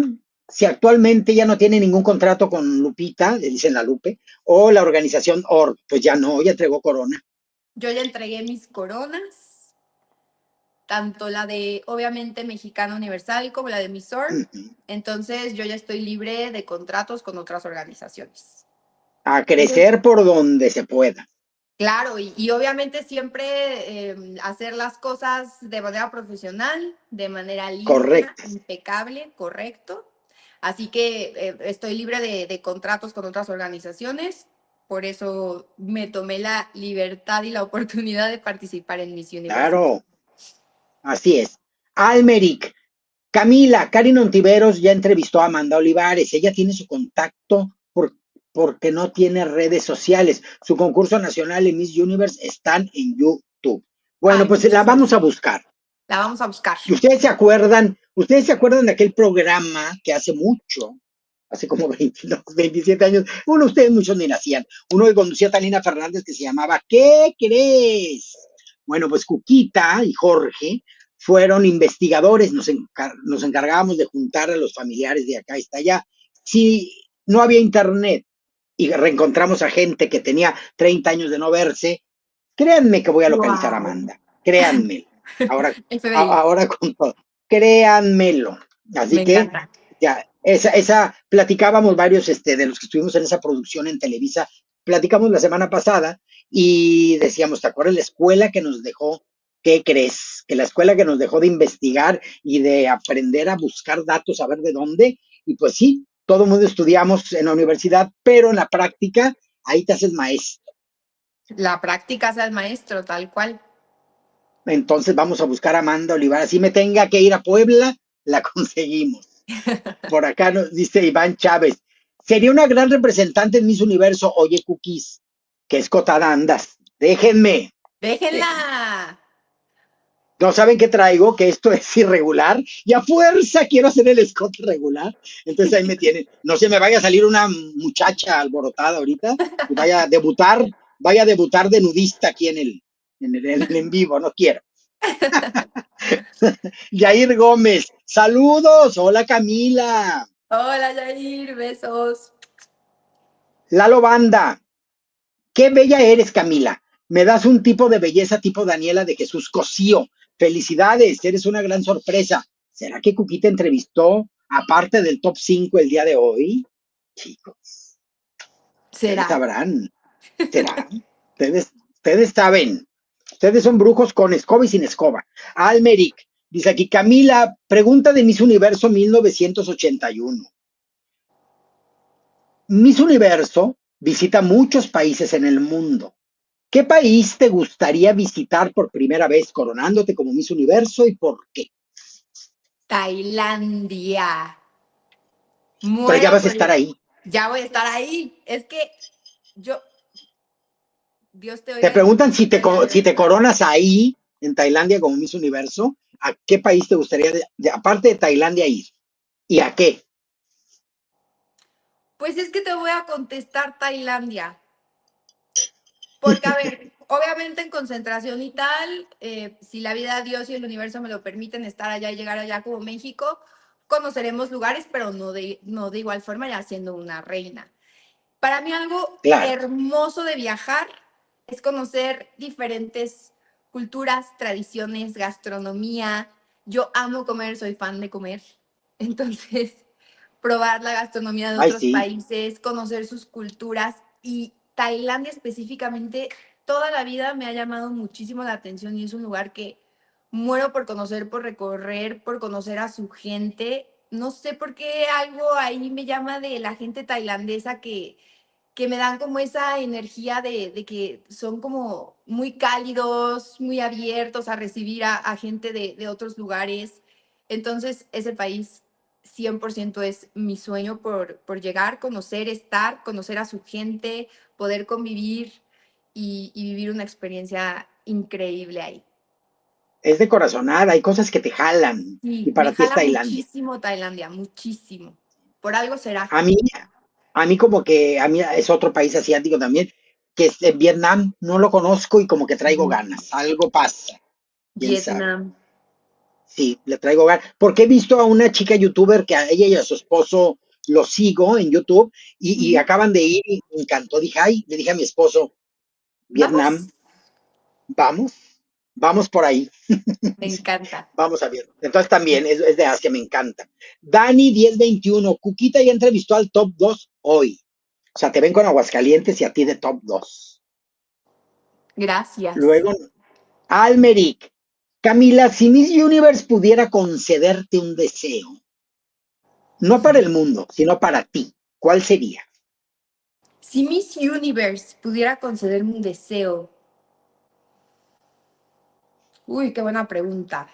si actualmente ya no tiene ningún contrato con Lupita, le dicen la Lupe, o la organización OR. Pues ya no, ya entregó Corona. Yo ya entregué mis coronas, tanto la de, obviamente, Mexicana Universal como la de Miss Orb. Ujú. Entonces, yo ya estoy libre de contratos con otras organizaciones. A Eso, crecer por donde se pueda. claro, y obviamente siempre hacer las cosas de manera profesional, de manera limpia, Correcto. impecable, correcto. Así que estoy libre de contratos con otras organizaciones. Por eso me tomé la libertad y la oportunidad de participar en Miss University. Claro, así es. Almeric, Camila, Karin Ontiveros ya entrevistó a Amanda Olivares. Ella tiene su contacto porque no tiene redes sociales. Su concurso nacional en Miss Universe están en YouTube. Bueno, Ay, pues la muchas vamos a felicidades. buscar. La vamos a buscar. Y ustedes se acuerdan de aquel programa que hace mucho, hace como 22, 27 años, uno, ustedes muchos ni nacían, uno que conducía a Talina Fernández que se llamaba ¿Qué crees? Bueno, pues Cuquita y Jorge fueron investigadores, nos encargábamos de juntar a los familiares de acá y allá. Si no había internet y reencontramos a gente que tenía 30 años de no verse, créanme que voy a localizar a Wow. Amanda, créanme. Ahora, FBI. ahora con todo, créanmelo. Me Así que encanta. ya, esa platicábamos varios de los que estuvimos en esa producción en Televisa, platicamos la semana pasada y decíamos, ¿te acuerdas la escuela que nos dejó? ¿Qué crees? Que la escuela que nos dejó de investigar y de aprender a buscar datos, a ver de dónde. Y pues sí, todo el mundo estudiamos en la universidad, pero en la práctica, ahí te haces maestro. La práctica hace al maestro, tal cual. Entonces vamos a buscar a Amanda Olivar. Así me tenga que ir a Puebla, la conseguimos. Por acá nos dice Iván Chávez. Sería una gran representante en Miss Universo. Oye, Cookies, que escotada andas. Déjenme, déjenme. Déjenla. No saben qué traigo, que esto es irregular y a fuerza quiero hacer el escote regular. Entonces ahí me tienen. No se me vaya a salir una muchacha alborotada ahorita y vaya a debutar de nudista aquí en el en vivo. No quiero. Yair Gómez, saludos, hola Camila. Hola, Jair, besos. Lalo Banda, qué bella eres Camila. Me das un tipo de belleza tipo Daniela de Jesús Cosío. Felicidades, eres una gran sorpresa. ¿Será que Cuquita entrevistó aparte del top 5 el día de hoy? Chicos, ustedes ¿Será? sabrán. ¿Será? Ustedes saben. Ustedes son brujos con escoba y sin escoba. Almeric, dice aquí Camila, pregunta de Miss Universo 1981. Miss Universo visita muchos países en el mundo. ¿Qué país te gustaría visitar por primera vez coronándote como Miss Universo y por qué? Tailandia. Pero ya Muero vas a por estar ir. ahí. Ya voy a estar ahí. Es que yo, Dios te Te oiga y me preguntan concentro en la si te verdad. coronas ahí, en Tailandia, como Miss Universo, ¿a qué país te gustaría, aparte de Tailandia, ir? ¿Y a qué? Pues es que te voy a contestar Tailandia. Porque, a ver, obviamente en concentración y tal, si la vida, Dios y el universo me lo permiten estar allá y llegar allá como México, conoceremos lugares, pero no de igual forma ya siendo una reina. Para mí algo Claro. hermoso de viajar es conocer diferentes culturas, tradiciones, gastronomía. Yo amo comer, soy fan de comer. Entonces, probar la gastronomía de Ay, otros sí. países, conocer sus culturas y Tailandia específicamente, toda la vida me ha llamado muchísimo la atención y es un lugar que muero por conocer, por recorrer, por conocer a su gente. No sé por qué algo ahí me llama de la gente tailandesa que me dan como esa energía de que son como muy cálidos, muy abiertos a recibir a gente de otros lugares. Entonces, ese país 100% es mi sueño por llegar, conocer, estar, conocer a su gente, poder convivir y vivir una experiencia increíble ahí. Es de corazonada, hay cosas que te jalan. Y Sí, me para ti es jala Tailandia. muchísimo Tailandia, muchísimo. Por algo será. A mí, como que, a mí es otro país asiático también, que es Vietnam, no lo conozco y como que traigo Ujú. ganas. Algo pasa, quién sabe. Vietnam. Sí, le traigo ganas. Porque he visto a una chica youtuber que a ella y a su esposo lo sigo en YouTube y Ujú. acaban de ir y me encantó. Dije, ay, le dije a mi esposo, Vamos, Vietnam, vamos, vamos por ahí. me encanta. Vamos a ver. Entonces también es de Asia, me encanta. Dani 1021, Cuquita ya entrevistó al top 2 hoy. O sea, te ven con Aguascalientes y a ti de top 2. Gracias. Luego, Almeric. Camila, si Miss Universe pudiera concederte un deseo, no para el mundo, sino para ti, ¿cuál sería? Si Miss Universe pudiera concederme un deseo, uy, qué buena pregunta.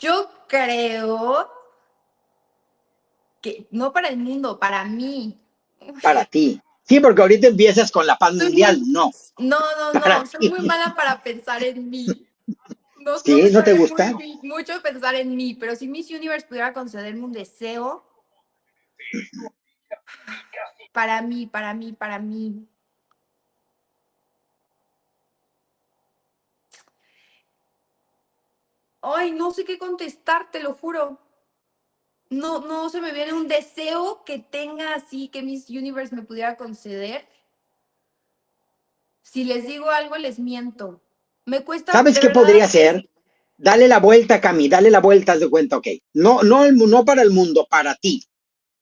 Yo creo que no para el mundo, para mí. Para ti. Sí, porque ahorita empiezas con la paz Soy mundial. muy, No, no, para soy ti. muy mala para pensar en mí. No ¿Sí? me ¿No te sale gusta? mucho pensar en mí, pero si Miss Universe pudiera concederme un deseo, para mí. Ay, no sé qué contestar, te lo juro. No se me viene un deseo que tenga así que Miss Universe me pudiera conceder. Si les digo algo, les miento. Me cuesta, ¿Sabes de qué verdad, podría es, ser? Dale la vuelta, Cami, dale la vuelta, haz de cuenta, ok. No, no, no para el mundo, para ti.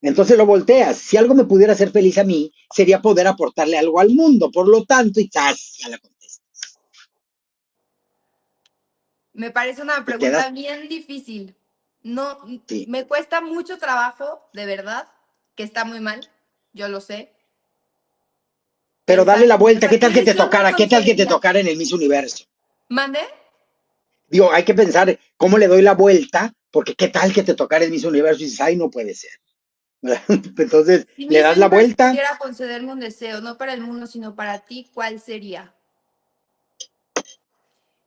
Entonces lo volteas. Si algo me pudiera hacer feliz a mí, sería poder aportarle algo al mundo. Por lo tanto, y ¡zas! Ya la contesté. me parece una Te quedas, pregunta bien difícil. No, sí. me cuesta mucho trabajo, de verdad, que está muy mal, yo lo sé, Pero pensar dale la en mí. O vuelta. sea, ¿Qué tal ¿qué que te deseo me tocara? ¿Qué tal que te concedería? tocara en el Miss Universo? ¿Mande? Digo, hay que pensar cómo le doy la vuelta, porque qué tal que te tocara el Miss Universo y dices, ay, no puede ser. Entonces, Si le Miss das la Universe vuelta. pudiera concederme un deseo, no para el mundo, sino para ti, ¿cuál sería?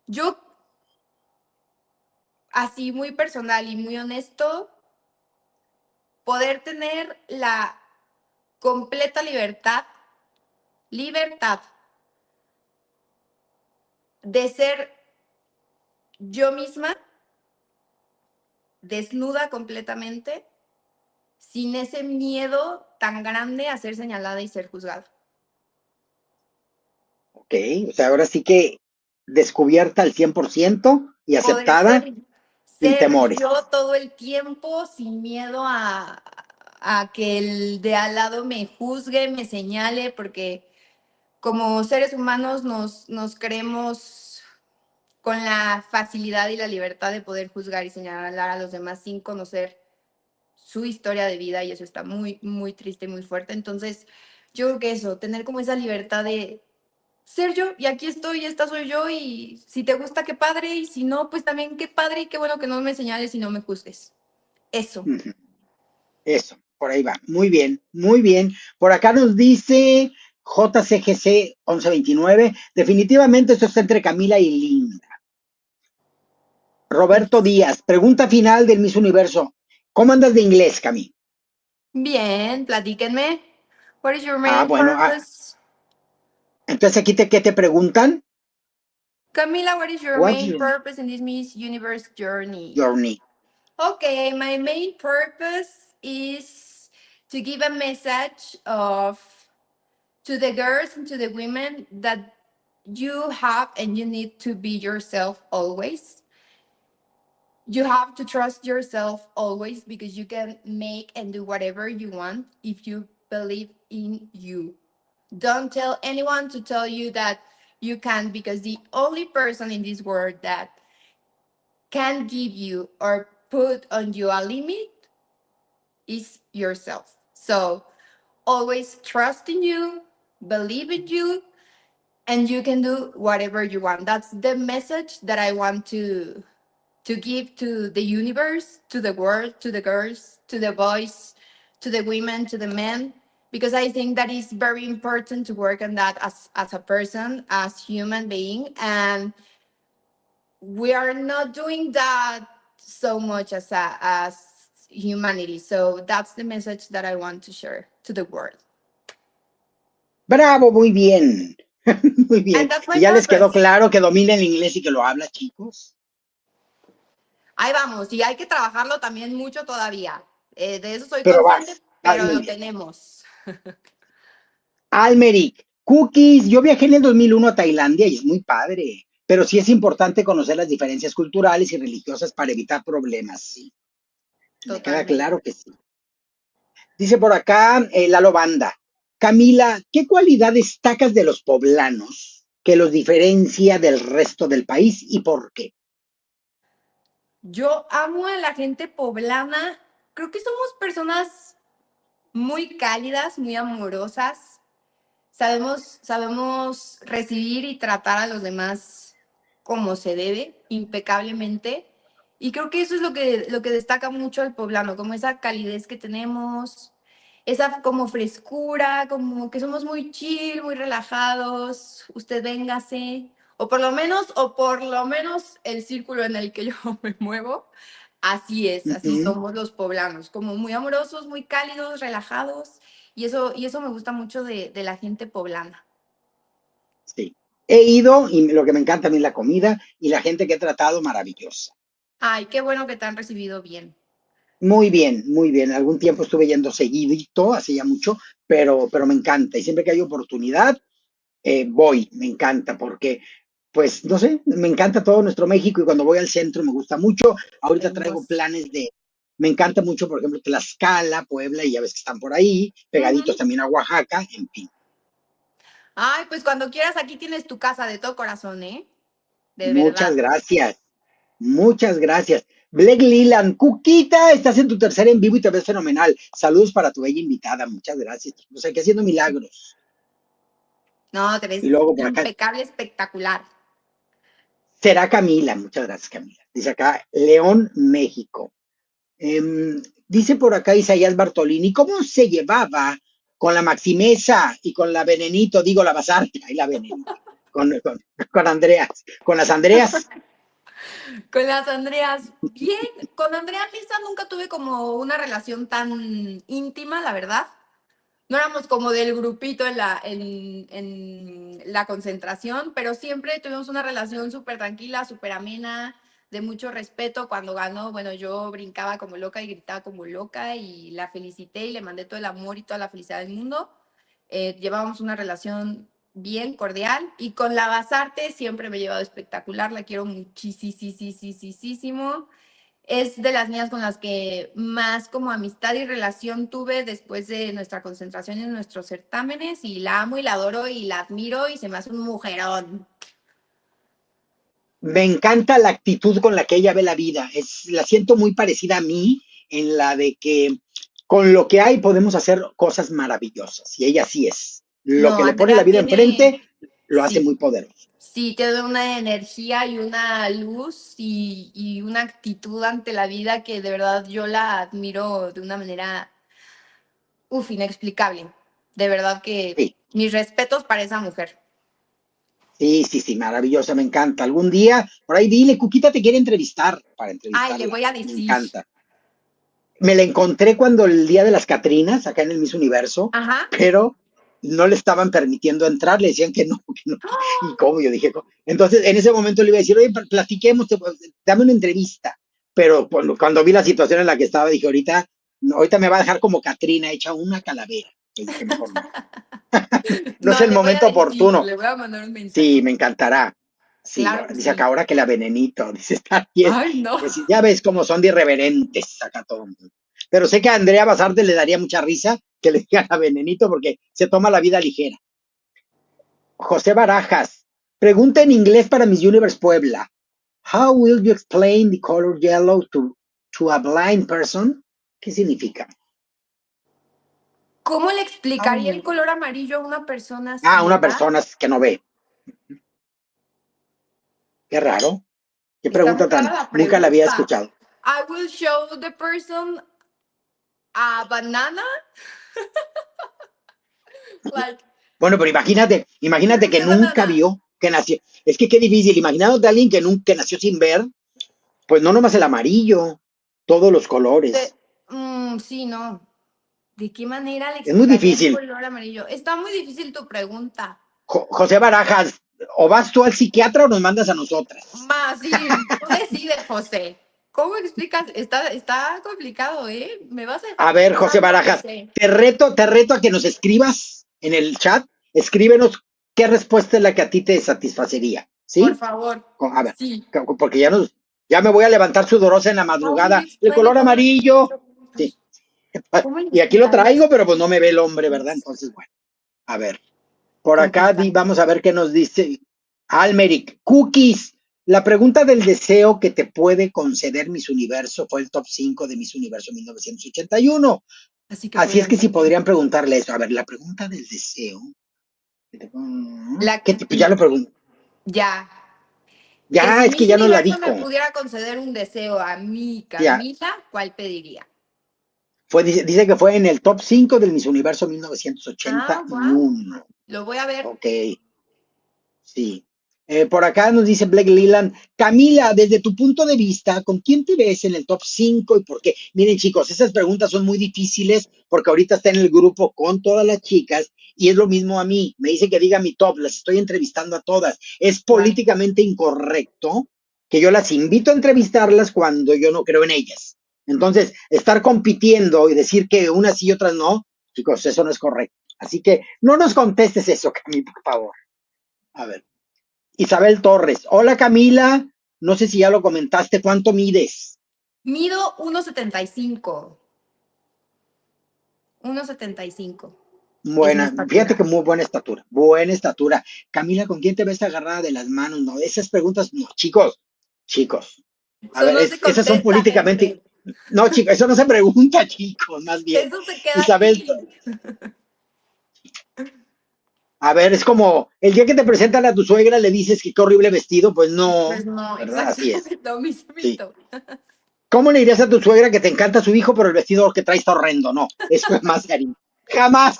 Yo, así muy personal y muy honesto, poder tener la completa libertad de ser yo misma, desnuda completamente, sin ese miedo tan grande a ser señalada y ser juzgada. Ok, o sea, ahora sí que descubierta al 100% y Poder aceptada sin ser temores. yo todo el tiempo sin miedo a que el de al lado me juzgue, me señale, porque como seres humanos nos creemos con la facilidad y la libertad de poder juzgar y señalar a los demás sin conocer su historia de vida y eso está muy, muy triste, muy fuerte. Entonces, yo creo que eso, tener como esa libertad de ser yo y aquí estoy, esta soy yo y si te gusta, qué padre y si no, pues también qué padre y qué bueno que no me señales y no me juzgues. Eso. Ujú. Eso, por ahí va. Muy bien, muy bien. Por acá nos dice JCGC 1129. Definitivamente esto está entre Camila y Linda. Roberto Ex- Díaz, pregunta final del Miss Universo. ¿Cómo andas de inglés, Cami? Bien, platíquenme. What is your Ah, main bueno, purpose? entonces aquí ¿qué te preguntan? Camila, what is your What's main your purpose in this Miss Universe journey? journey? Okay, my main purpose is to give a message of to the girls and to the women that you have and you need to be yourself always. You have to trust yourself always because you can make and do whatever you want if you believe in you. Don't tell anyone to tell you that you can, because the only person in this world that can give you or put on you a limit is yourself. So always trust in you, believe in you, and you can do whatever you want. That's the message that I want to give to the universe, to the world, to the girls, to the boys, to the women, to the men, because I think that is very important to work on that as a person, as human being. And we are not doing that so much as humanity. So that's the message that I want to share to the world. Bravo, muy bien. Muy And bien. that's my ¿Y ya les quedó purpose. claro que domina el inglés y que lo habla, chicos? Ahí vamos, y hay que trabajarlo también mucho todavía. De eso soy Pero consciente, vas pero muy lo bien. tenemos. Almeric, cookies. Yo viajé en el 2001 a Tailandia y es muy padre, pero sí es importante conocer las diferencias culturales y religiosas para evitar problemas, sí. Me queda Totalmente. claro que sí. Dice por acá Lalo Banda. Camila, ¿qué cualidad destacas de los poblanos que los diferencia del resto del país y por qué? Yo amo a la gente poblana. Creo que somos personas muy cálidas, muy amorosas. Sabemos recibir y tratar a los demás como se debe, impecablemente. Y creo que eso es lo que destaca mucho al poblano, como esa calidez que tenemos, esa como frescura, como que somos muy chill, muy relajados. Usted véngase. O por lo menos el círculo en el que yo me muevo. Así es, así Ujú, somos los poblanos, como muy amorosos, muy cálidos, relajados, y eso me gusta mucho de la gente poblana. sí. He ido y lo que me encanta a mí es la comida y la gente que he tratado maravillosa. Ay, qué bueno que te han recibido bien. Muy bien, muy bien. Algún tiempo estuve yendo seguidito, hace ya mucho, pero me encanta. Y siempre que hay oportunidad, voy, me encanta, porque, pues, no sé, me encanta todo nuestro México y cuando voy al centro me gusta mucho. Ahorita traigo Hermoso. planes me encanta mucho, por ejemplo, Tlaxcala, Puebla, y ya ves que están por ahí, pegaditos Ujú. también a Oaxaca, en fin. Ay, pues cuando quieras aquí tienes tu casa de todo corazón, ¿eh? De Muchas verdad. gracias, muchas gracias. Blake Leland, Cuquita, estás en tu tercer en vivo y te ves fenomenal. Saludos para tu bella invitada, muchas gracias. O sea, que haciendo milagros. No, te ves Y luego por acá, impecable, espectacular. será Camila, muchas gracias, Camila. Dice acá, León, México. Dice por acá Isaías Bartolini, ¿cómo se llevaba con la Maximesa y con la Venenito, digo la Basarte, y la Venenito, con Andreas, con las Andreas? Con las Andreas, bien. Con Andrea Lisa nunca tuve como una relación tan íntima, la verdad. No éramos como del grupito en la concentración, pero siempre tuvimos una relación súper tranquila, súper amena, de mucho respeto. Cuando ganó, bueno, yo brincaba como loca y gritaba como loca y la felicité y le mandé todo el amor y toda la felicidad del mundo. Llevábamos una relación bien cordial y con la Basarte siempre me he llevado espectacular, la quiero muchísimo. Es de las niñas con las que más como amistad y relación tuve después de nuestra concentración en nuestros certámenes y la amo y la adoro y la admiro y se me hace un mujerón. Me encanta la actitud con la que ella ve la vida. La siento muy parecida a mí en la de que con lo que hay podemos hacer cosas maravillosas. Y ella sí es. Lo No, que le pone la Andrea vida tiene, enfrente. lo hace Sí, muy poderoso. sí, tiene una energía y una luz y una actitud ante la vida que de verdad yo la admiro de una manera, inexplicable. De verdad que Sí, mis respetos para esa mujer. sí, sí, sí, maravillosa, me encanta. Algún día, por ahí dile, Cuquita te quiere entrevistar para Ay, le entrevistarla. voy a Me decir. encanta. Me la encontré cuando el día de las Catrinas, acá en el Miss Universo, Ajá. pero no le estaban permitiendo entrar, le decían que no, que no. Y cómo, yo dije, ¿cómo? Entonces en ese momento le iba a decir, oye, platiquemos, dame una entrevista. Pero cuando vi la situación en la que estaba, dije, ahorita, no, ahorita me va a dejar como Catrina, hecha una calavera. Entonces dije, mejor no. No es No, el le voy a momento decir, oportuno. le voy a mandar un Sí, mensaje. me encantará. Sí, Claro que dice acá sí. ahora que la Venenito, dice, está bien. Ay, no. Pues sí, ya ves cómo son de irreverentes acá todo el mundo. Pero sé que a Andrea Basarte le daría mucha risa que le digan a Venenito porque se toma la vida ligera. José Barajas, pregunta en inglés para Miss Universe Puebla. How will you explain the color yellow to a blind person? ¿Qué significa? ¿Cómo le Ah, explicaría el color amarillo a una persona una ciega? persona que no ve. Qué raro. Qué Está pregunta muy rara tan, la nunca la había pregunta. escuchado. I will show the person a banana. Like, Bueno, pero ¿qué es imagínate que esta nunca banana? vio, que nació. Es que qué difícil, imaginándote a alguien que nunca que nació sin ver, pues no nomás el amarillo, todos los colores. Sí, no. ¿De qué manera le Es muy explicaría el difícil. color amarillo? Está muy difícil tu pregunta. José Barajas, o vas tú al psiquiatra o nos mandas a nosotras. Más, sí, tú decides, José. ¿Cómo explicas? Está complicado, ¿eh? Me vas a A dejar ver, José pensando, Barajas, José. te reto a que nos escribas en el chat, escríbenos qué respuesta es la que a ti te satisfacería, Por ¿sí? favor. A ver, Sí. porque ya me voy a levantar sudorosa en la How will you madrugada. El explain the color color? amarillo, sí. ¿Cómo le Y aquí lo explicarías? traigo, pero pues no me ve el hombre, ¿verdad? Entonces, bueno, a ver. Por acá Complicado. vamos a ver qué nos dice Almeric. Cookies. La pregunta del deseo que te puede conceder Miss Universo fue el top 5 de Miss Universo 1981. Así que Así es podrían que si preguntar. podrían preguntarle eso. A ver, la pregunta del deseo. La, ¿Qué tipo? Ya lo pregunto. ya. Que Ya, si es que Miss ya nos la Universo me dijo. pudiera conceder un deseo a mí, Ya. Camila, ¿cuál pediría? Dice que fue en el top 5 del Miss Universo Ah, wow. 1981. Lo voy a ver. Ok. Sí. Por acá nos dice Blake Leland, Camila, desde tu punto de vista, ¿con quién te ves en el top 5 y por qué? Miren, chicos, esas preguntas son muy difíciles porque ahorita está en el grupo con todas las chicas y es lo mismo a mí. Me dice que diga mi top, las estoy entrevistando a todas. Es Claro. políticamente incorrecto que yo las invito a entrevistarlas cuando yo no creo en ellas. Entonces, estar compitiendo y decir que unas sí y otras no, chicos, eso no es correcto. Así que no nos contestes eso, Camila, por favor. A ver. Isabel Torres. Hola Camila, no sé si ya lo comentaste, ¿cuánto mides? Mido 1,75. 1,75 es mi Buena, fíjate que estatura. muy buena estatura, buena estatura. Camila, ¿con quién te ves agarrada de las manos? No, esas preguntas, no, chicos, chicos. A Eso ver, no se esas son contesta, políticamente, gente. no, chicos, eso no se pregunta, chicos, más bien. Eso se queda Isabel, aquí. a ver, es como el día que te presentan a tu suegra le dices que qué horrible vestido, pues no, Pues no, ¿verdad? Así es. exactamente lo Sí. mismito. ¿Cómo le dirías a tu suegra que te encanta su hijo, pero el vestido que trae está horrendo? No, eso es más cariño. Jamás.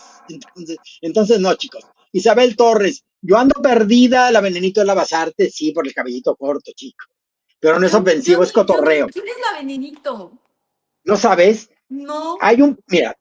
Entonces no, chicos. Isabel Torres, yo ando perdida, la venenito de la Basarte, sí, por el cabellito corto, chico. Pero no es ofensivo, es Yo no, cotorreo. ¿quién es la venenito? ¿No sabes? No. Mira,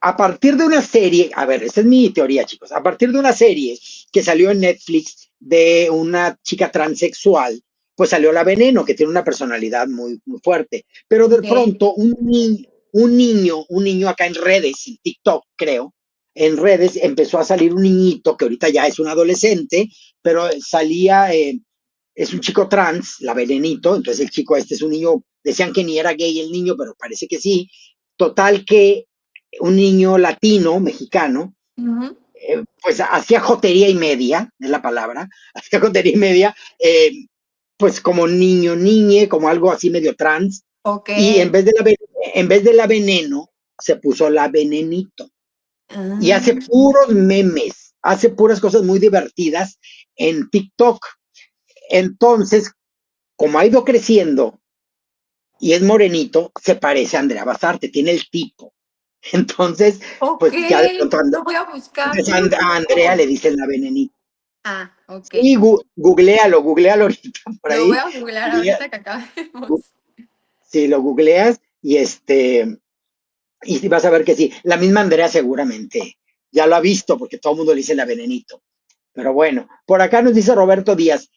a partir de una serie, a ver, esa es mi teoría, chicos, a partir de una serie que salió en Netflix de una chica transexual, pues salió la Veneno, que tiene una personalidad muy, muy fuerte. Pero de Ok. pronto un niño acá en redes, en TikTok, creo, en redes empezó a salir un niñito que ahorita ya es un adolescente, pero salía, es un chico trans, la Venenito, entonces el chico este es un niño, decían que ni era gay el niño, pero parece que sí. Total que un niño latino, mexicano, Ujú. pues hacía jotería y media, es la palabra, hacía jotería y media, pues como niño, niñe, como algo así medio trans, Ok. y en vez de la veneno, se puso la venenito. Y hace Ah, puros memes, hace puras cosas muy divertidas en TikTok. Entonces, como ha ido creciendo y es morenito, se parece a Andrea Basarte, tiene el tipo. Entonces, Ok, pues ya de pronto lo voy a buscar. entonces a Andrea le dicen la venenita. Ah, ok. Y googlealo ahorita por Lo voy ahí. a googlear Y, ahorita que acabemos. si lo googleas y vas a ver que sí, la misma Andrea seguramente ya lo ha visto porque todo el mundo le dice la venenito. Pero bueno, por acá nos dice Roberto Díaz,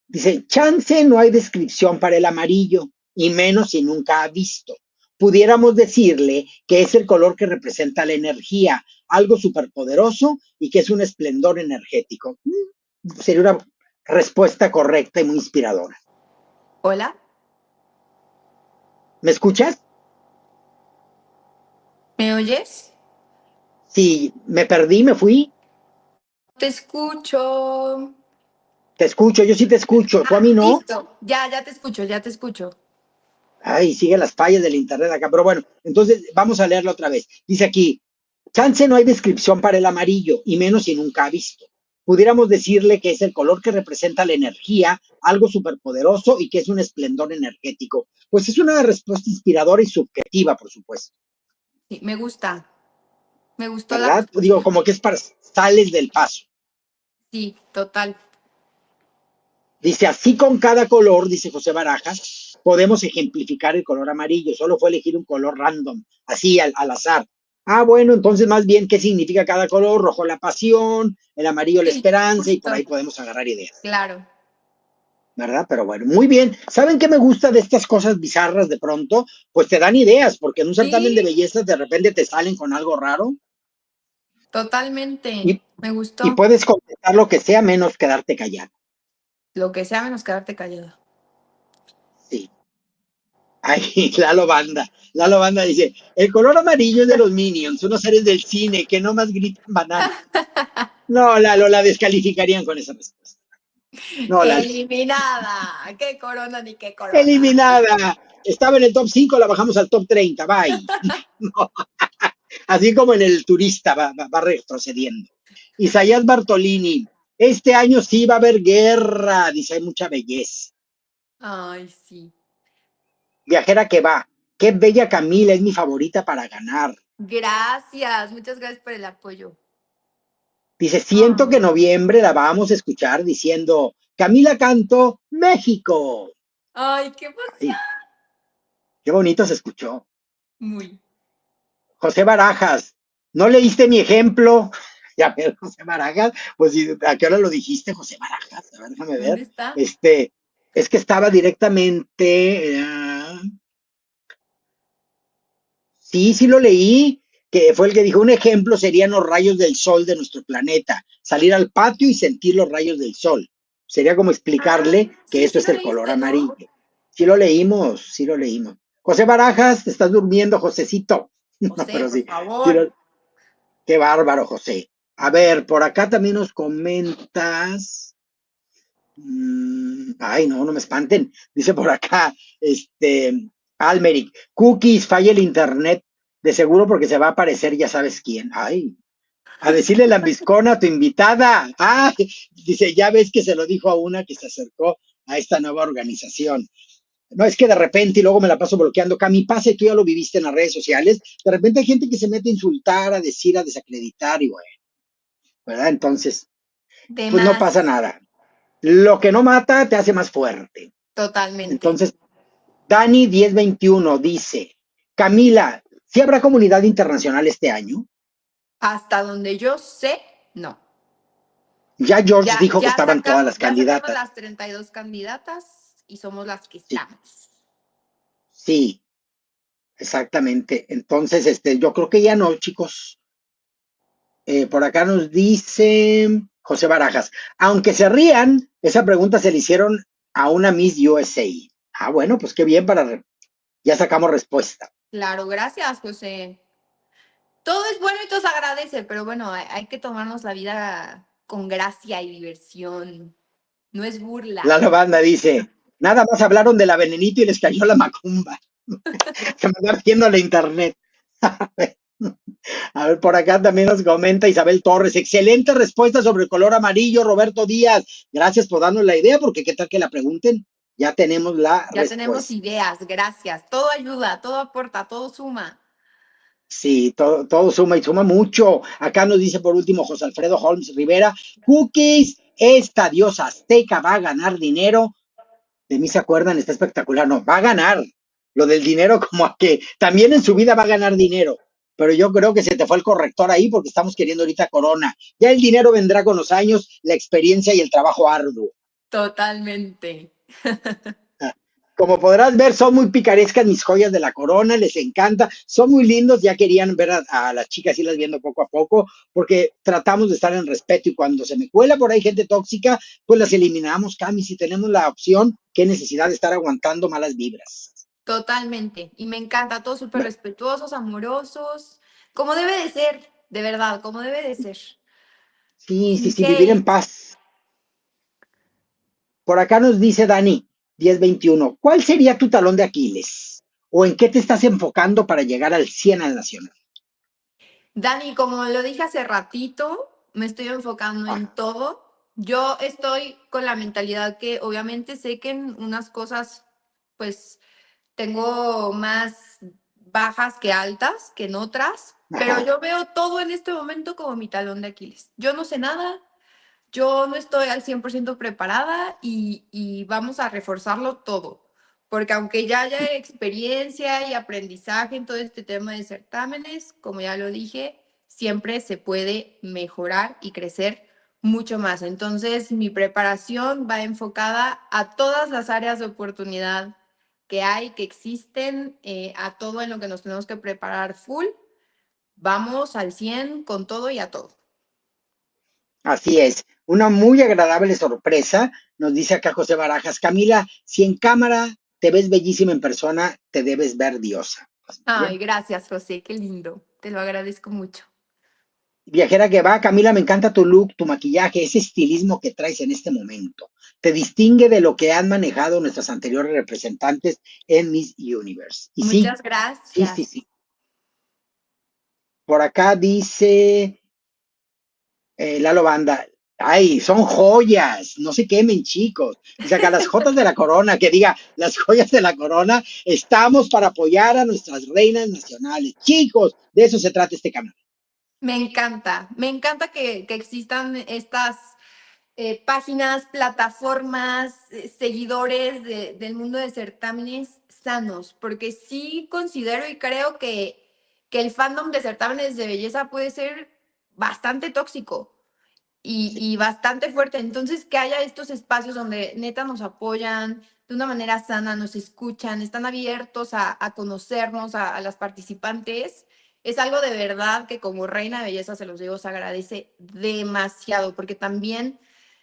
dice, chance no hay descripción para el amarillo, y menos si nunca ha visto. Pudiéramos decirle que es el color que representa la energía, algo superpoderoso y que es un esplendor energético. Sería una respuesta correcta y muy inspiradora. Hola, ¿Me escuchas? ¿me oyes? Sí, me perdí, me fui. Te escucho. Te escucho, yo sí te escucho. ¿Tú a mí no? Listo. Ya te escucho, ya te escucho. Ay, sigue las fallas del internet acá. Pero bueno, entonces vamos a leerlo otra vez. Dice aquí, chance no hay descripción para el amarillo, y menos si nunca ha visto. Pudiéramos decirle que es el color que representa la energía, algo superpoderoso y que es un esplendor energético. Pues es una respuesta inspiradora y subjetiva, por supuesto, Sí, me gusta. Me gustó la ¿verdad? Digo, respuesta. como que es para sales del paso. Sí, total. Dice, así con cada color, dice José Barajas, podemos ejemplificar el color amarillo. Solo fue elegir un color random, así al azar. Ah, bueno, entonces más bien, ¿qué significa cada color? Rojo la pasión, el amarillo la Sí, esperanza, y por justo. ahí podemos agarrar ideas, Claro. ¿verdad? Pero bueno, muy bien. ¿Saben qué me gusta de estas cosas bizarras de pronto? Pues te dan ideas, porque en un certamen de Sí, belleza de repente te salen con algo raro totalmente. y, Me y gustó. puedes contestar lo que sea menos quedarte callado. Lo que sea menos quedarte callado. Sí. Ay, Lalo Banda. Lalo Banda dice, el color amarillo es de los Minions, unos seres del cine que no más gritan banana. No, Lalo, la descalificarían con esa respuesta. No, Lalo. Eliminada. ¿Qué corona ni qué corona? Eliminada. Estaba en el top 5, la bajamos al top 30. Bye. No. Así como en el turista va retrocediendo. Isaías Bartolini. Este año sí va a haber guerra, dice, hay mucha belleza. Ay, sí. Viajera que va. Qué bella Camila, es mi favorita para ganar. Gracias. Muchas gracias por el apoyo. Dice, siento que en Ay, noviembre la vamos a escuchar diciendo, Camila Canto, México. ay, qué emoción. Ay, qué bonito se escuchó. Muy. José Barajas, ¿no leíste mi ejemplo? Ya ver, José Barajas, pues ¿a qué hora lo dijiste, José Barajas? A ver, déjame ¿Dónde ver. está? Es que estaba directamente, sí, sí lo leí, que fue el que dijo, un ejemplo serían los rayos del sol de nuestro planeta, salir al patio y sentir los rayos del sol. Sería como Ah, explicarle que sí, esto sí es lo el color leíste, ¿no? amarillo. Sí lo leímos, sí lo leímos. José Barajas, te estás durmiendo, Josecito. No, José, pero por sí, sí favor. lo- qué bárbaro, José. A ver, por acá también nos comentas. Ay, no, no me espanten. Dice por acá, Almeric, cookies, falla el internet, de seguro porque se va a aparecer, ya sabes quién. Ay, a decirle lambiscona a tu invitada. Ay, dice, ya ves que se lo dijo a una que se acercó a esta nueva organización. No, es que de repente, y luego me la paso bloqueando, Cami, pasa y tú ya lo viviste en las redes sociales, de repente hay gente que se mete a insultar, a decir, a desacreditar, y bueno, ¿verdad? Entonces, De pues no pasa más. nada. Lo que no mata te hace más fuerte. Totalmente. Entonces, Dani 1021 dice, Camila, ¿sí habrá comunidad internacional este año? Hasta donde yo sé, no. Ya George dijo que estaban todas las Ya sacamos candidatas. las 32 candidatas y somos las que Sí, estamos. sí, exactamente. Entonces, yo creo que ya no, chicos. Por acá nos dice José Barajas, aunque se rían, esa pregunta se le hicieron a una Miss USA. Ah, bueno, pues qué bien ya sacamos respuesta. Claro, gracias, José. Todo es bueno y todo se agradece, pero bueno, hay que tomarnos la vida con gracia y diversión. No es burla. La banda dice, nada más hablaron de la venenito y les cayó la macumba. Se me va viendo la internet. A ver, por acá también nos comenta Isabel Torres. Excelente respuesta sobre el color amarillo, Roberto Díaz. Gracias por darnos la idea, porque qué tal que la pregunten. Ya tenemos la Ya tenemos respuesta. ideas, gracias. Todo ayuda, todo aporta, todo suma. Sí, todo suma y suma mucho. Acá nos dice por último José Alfredo Holmes Rivera. Cookies, esta diosa azteca va a ganar dinero. De mí se acuerdan, está espectacular. No, va a ganar. Lo del dinero, como a que también en su vida va a ganar dinero. Pero yo creo que se te fue el corrector ahí porque estamos queriendo ahorita Corona. Ya el dinero vendrá con los años, la experiencia y el trabajo arduo. Totalmente. Como podrás ver, son muy picarescas mis joyas de la corona, les encanta, son muy lindos, ya querían ver a las chicas irlas viendo poco a poco, porque tratamos de estar en respeto y cuando se me cuela por ahí gente tóxica, pues las eliminamos, Cami, si tenemos la opción, qué necesidad de estar aguantando malas vibras. Totalmente. Y me encanta, todos súper respetuosos, amorosos, como debe de ser, de verdad, como debe de ser. Sí, sí, Sin sí, vivir en hate. paz. Por acá nos dice Dani, 1021, ¿cuál sería tu talón de Aquiles? ¿O en qué te estás enfocando para llegar al 100 al Nacional? Dani, como lo dije hace ratito, me estoy enfocando en Ajá, todo. Yo estoy con la mentalidad que obviamente sé que en unas cosas, pues tengo más bajas que altas que en otras, pero ajá. yo veo todo en este momento como mi talón de Aquiles. Yo no sé nada, yo no estoy al 100% preparada y vamos a reforzarlo todo, porque aunque ya haya experiencia y aprendizaje en todo este tema de certámenes, como ya lo dije, siempre se puede mejorar y crecer mucho más. Entonces, mi preparación va enfocada a todas las áreas de oportunidad que hay, que existen, a todo en lo que nos tenemos que preparar full. Vamos al 100 con todo y a todo. Así es, una muy agradable sorpresa, nos dice acá José Barajas. Camila, si en cámara te ves bellísima en persona, te debes ver diosa. Pues muy Ay, bien. gracias, José, qué lindo. Te lo agradezco mucho. Viajera que va, Camila, me encanta tu look, tu maquillaje, ese estilismo que traes en este momento. Te distingue de lo que han manejado nuestras anteriores representantes en Miss Universe. Y sí, Muchas sí, sí, gracias. sí. Por acá dice Lalo Banda, ay, son joyas, no se quemen, chicos. Dice acá las jotas de la corona, que diga las joyas de la corona, estamos para apoyar a nuestras reinas nacionales. Chicos, de eso se trata este canal. Me encanta que existan estas páginas, plataformas, seguidores del mundo de certámenes sanos, porque sí considero y creo que el fandom de certámenes de belleza puede ser bastante tóxico. Y bastante fuerte. Entonces, que haya estos espacios donde neta nos apoyan de una manera sana, nos escuchan, están abiertos a conocernos, a las participantes, es algo de verdad que como reina de belleza, se los digo, se agradece demasiado, porque también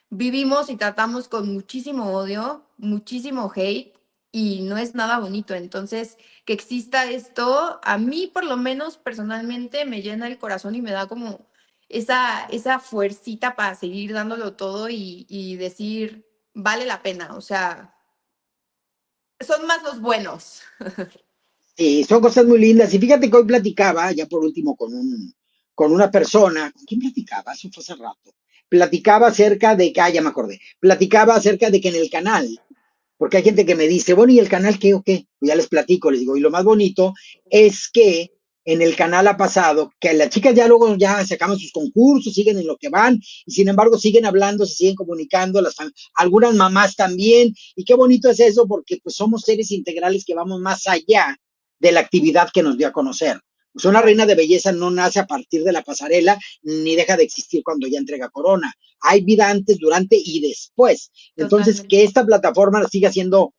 vivimos y tratamos con muchísimo odio, muchísimo hate, y no es nada bonito. Entonces, que exista esto, a mí por lo menos personalmente me llena el corazón y me da como esa fuercita para seguir dándolo todo y decir, vale la pena, o sea, son más los buenos. Sí, son cosas muy lindas. Y fíjate que hoy platicaba, ya por último, con una persona. ¿Con quién platicaba? Eso fue hace rato. Platicaba acerca de que, ya me acordé. Platicaba acerca de que en el canal, porque hay gente que me dice, bueno, ¿y el canal qué o qué? Pues ya les platico, les digo, y lo más bonito es que en el canal ha pasado que las chicas ya luego ya se acaban sus concursos, siguen en lo que van, y sin embargo siguen hablando, se siguen comunicando, algunas mamás también, y qué bonito es eso, porque pues somos seres integrales que vamos más allá de la actividad que nos dio a conocer. Pues una reina Claro, de belleza no nace a partir de la pasarela, ni deja de existir cuando ya entrega corona. Hay vida antes, durante y después. Entonces, que totalmente, esta plataforma siga siendo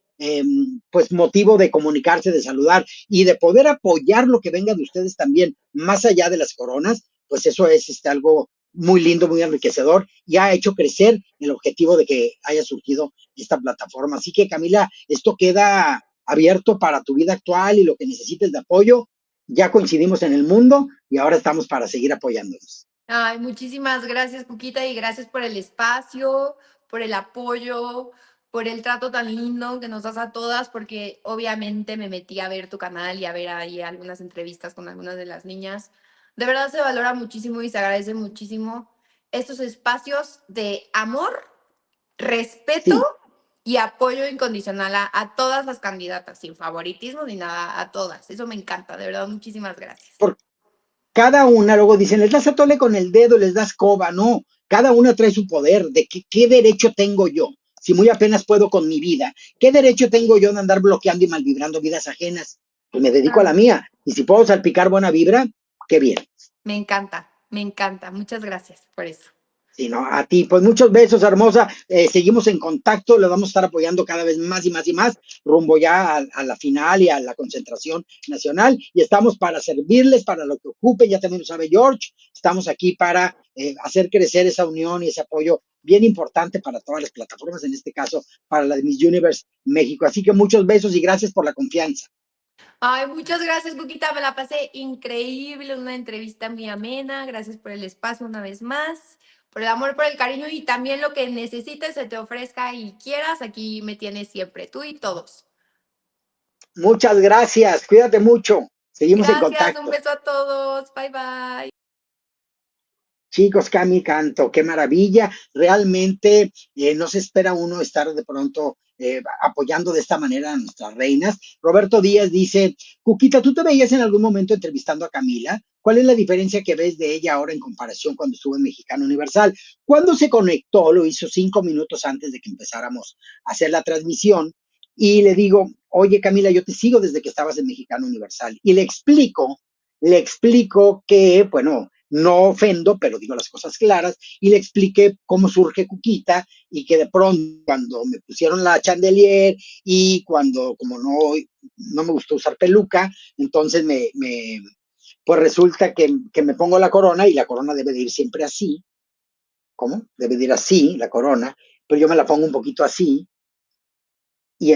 pues motivo de comunicarse, de saludar y de poder apoyar lo que venga de ustedes también, más allá de las coronas, pues eso es algo muy lindo, muy enriquecedor y ha hecho crecer el objetivo de que haya surgido esta plataforma. Así que Camila, esto queda abierto para tu vida actual y lo que necesites de apoyo. Ya coincidimos en el mundo y ahora estamos para seguir apoyándonos. ay, muchísimas gracias, Cuquita, y gracias por el espacio, por el apoyo, por el trato tan lindo que nos das a todas, porque obviamente me metí a ver tu canal y a ver ahí algunas entrevistas con algunas de las niñas. De verdad se valora muchísimo y se agradece muchísimo estos espacios de amor, respeto Sí, y apoyo incondicional a todas las candidatas, sin favoritismo ni nada, a todas. Eso me encanta, de verdad, muchísimas gracias. por cada una, luego dicen, les das a tole con el dedo, les das coba, no, cada una trae su poder, de qué derecho tengo yo, si muy apenas puedo con mi vida, qué derecho tengo yo de andar bloqueando y malvibrando vidas ajenas, pues me dedico a la Claro. mía, y si puedo salpicar buena vibra, qué bien. Me encanta, me encanta. Muchas gracias por eso. Sí, no, a ti, pues muchos besos, hermosa. Seguimos en contacto, le vamos a estar apoyando cada vez más y más y más, rumbo ya a la final y a la concentración nacional. Y estamos para servirles, para lo que ocupen, ya también lo sabe George. Estamos aquí para hacer crecer esa unión y ese apoyo bien importante para todas las plataformas, en este caso para la de Miss Universe México. Así que muchos besos y gracias por la confianza. Ay, muchas gracias, Cuquita. Me la pasé increíble, una entrevista muy amena. Gracias por el espacio una vez más, por el amor, por el cariño y también lo que necesites, se te ofrezca y quieras. Aquí me tienes siempre, tú y todos. Muchas gracias, cuídate mucho. Seguimos en Gracias, un contacto. beso a todos. Bye, bye. Chicos, Cami Canto, qué maravilla. Realmente no se espera uno estar de pronto apoyando de esta manera a nuestras reinas. Roberto Díaz dice, Cuquita, ¿tú te veías en algún momento entrevistando a Camila? ¿Cuál es la diferencia que ves de ella ahora en comparación cuando estuvo en Mexicano Universal? Cuando se conectó, lo hizo 5 minutos antes de que empezáramos a hacer la transmisión y le digo, oye Camila, yo te sigo desde que estabas en Mexicano Universal y le explico que, bueno, no ofendo, pero digo las cosas claras, y le expliqué cómo surge Cuquita y que de pronto cuando me pusieron la chandelier y cuando, como no me gustó usar peluca, entonces pues resulta que me pongo la corona y la corona debe de ir siempre así. ¿Cómo? Debe de ir así, la corona, pero yo me la pongo un poquito así, y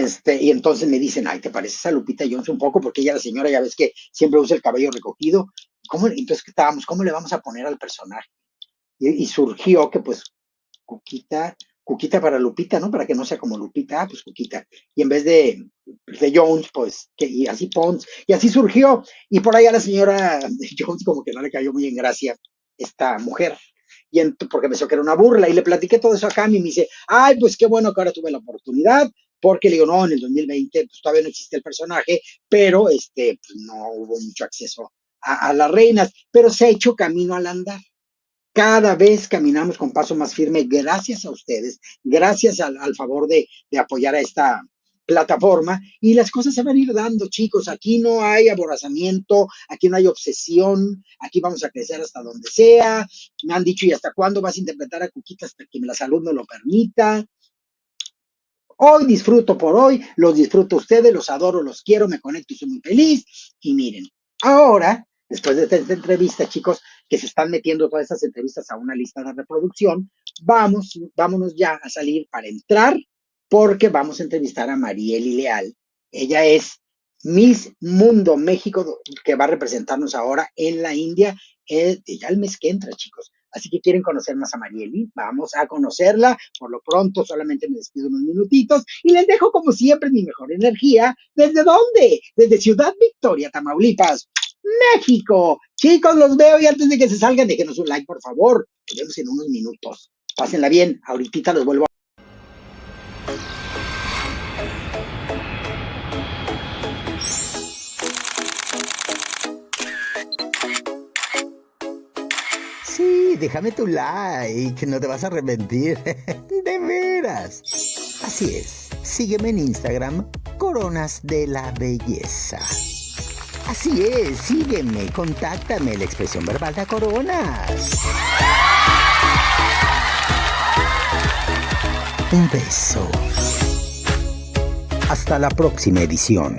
entonces me dicen, ay, ¿te pareces a Lupita Jones un poco? Porque ella, la señora, ya ves que siempre usa el cabello recogido. Entonces, ¿qué estábamos? ¿Cómo le vamos a poner al personaje? Y surgió que, pues, Cuquita, Cuquita para Lupita, ¿no? Para que no sea como Lupita, pues Cuquita. Y en vez de Jones, pues, y así Pons. Y así surgió. Y por ahí a la señora Jones como que no le cayó muy en gracia esta mujer. Porque pensó que era una burla. Y le platiqué todo eso a Cami y me dice, ay, pues qué bueno que ahora tuve la oportunidad. Porque le digo, no, en el 2020 pues todavía no existe el personaje, pero pues, no hubo mucho acceso a las reinas, pero se ha hecho camino al andar. Cada vez caminamos con paso más firme gracias a ustedes, gracias al favor de apoyar a esta plataforma y las cosas se van a ir dando, chicos. Aquí no hay aborazamiento, aquí no hay obsesión, aquí vamos a crecer hasta donde sea. Me han dicho, ¿y hasta cuándo vas a interpretar a Cuquita? Hasta que la salud me lo permita. Hoy disfruto por hoy, los disfruto ustedes, los adoro, los quiero, me conecto y soy muy feliz. Y miren, ahora, después de esta entrevista, chicos, que se están metiendo todas estas entrevistas a una lista de reproducción, vámonos ya a salir para entrar, porque vamos a entrevistar a Marieli Leal. Ella es Miss Mundo México, que va a representarnos ahora en la India, ya el mes que entra, chicos. Así que quieren conocer más a Marieli, vamos a conocerla. Por lo pronto solamente me despido unos minutitos y les dejo como siempre mi mejor energía. ¿Desde dónde? Desde Ciudad Victoria, Tamaulipas, México. Chicos, los veo y antes de que se salgan, déjenos un like, por favor. Nos vemos en unos minutos. Pásenla bien, ahorita los vuelvo a... Sí, déjame tu like, no te vas a arrepentir. De veras. Así es, sígueme en Instagram, Coronas de la Belleza. Así es, sígueme, contáctame, la expresión verbal de Coronas. Un beso. Hasta la próxima edición.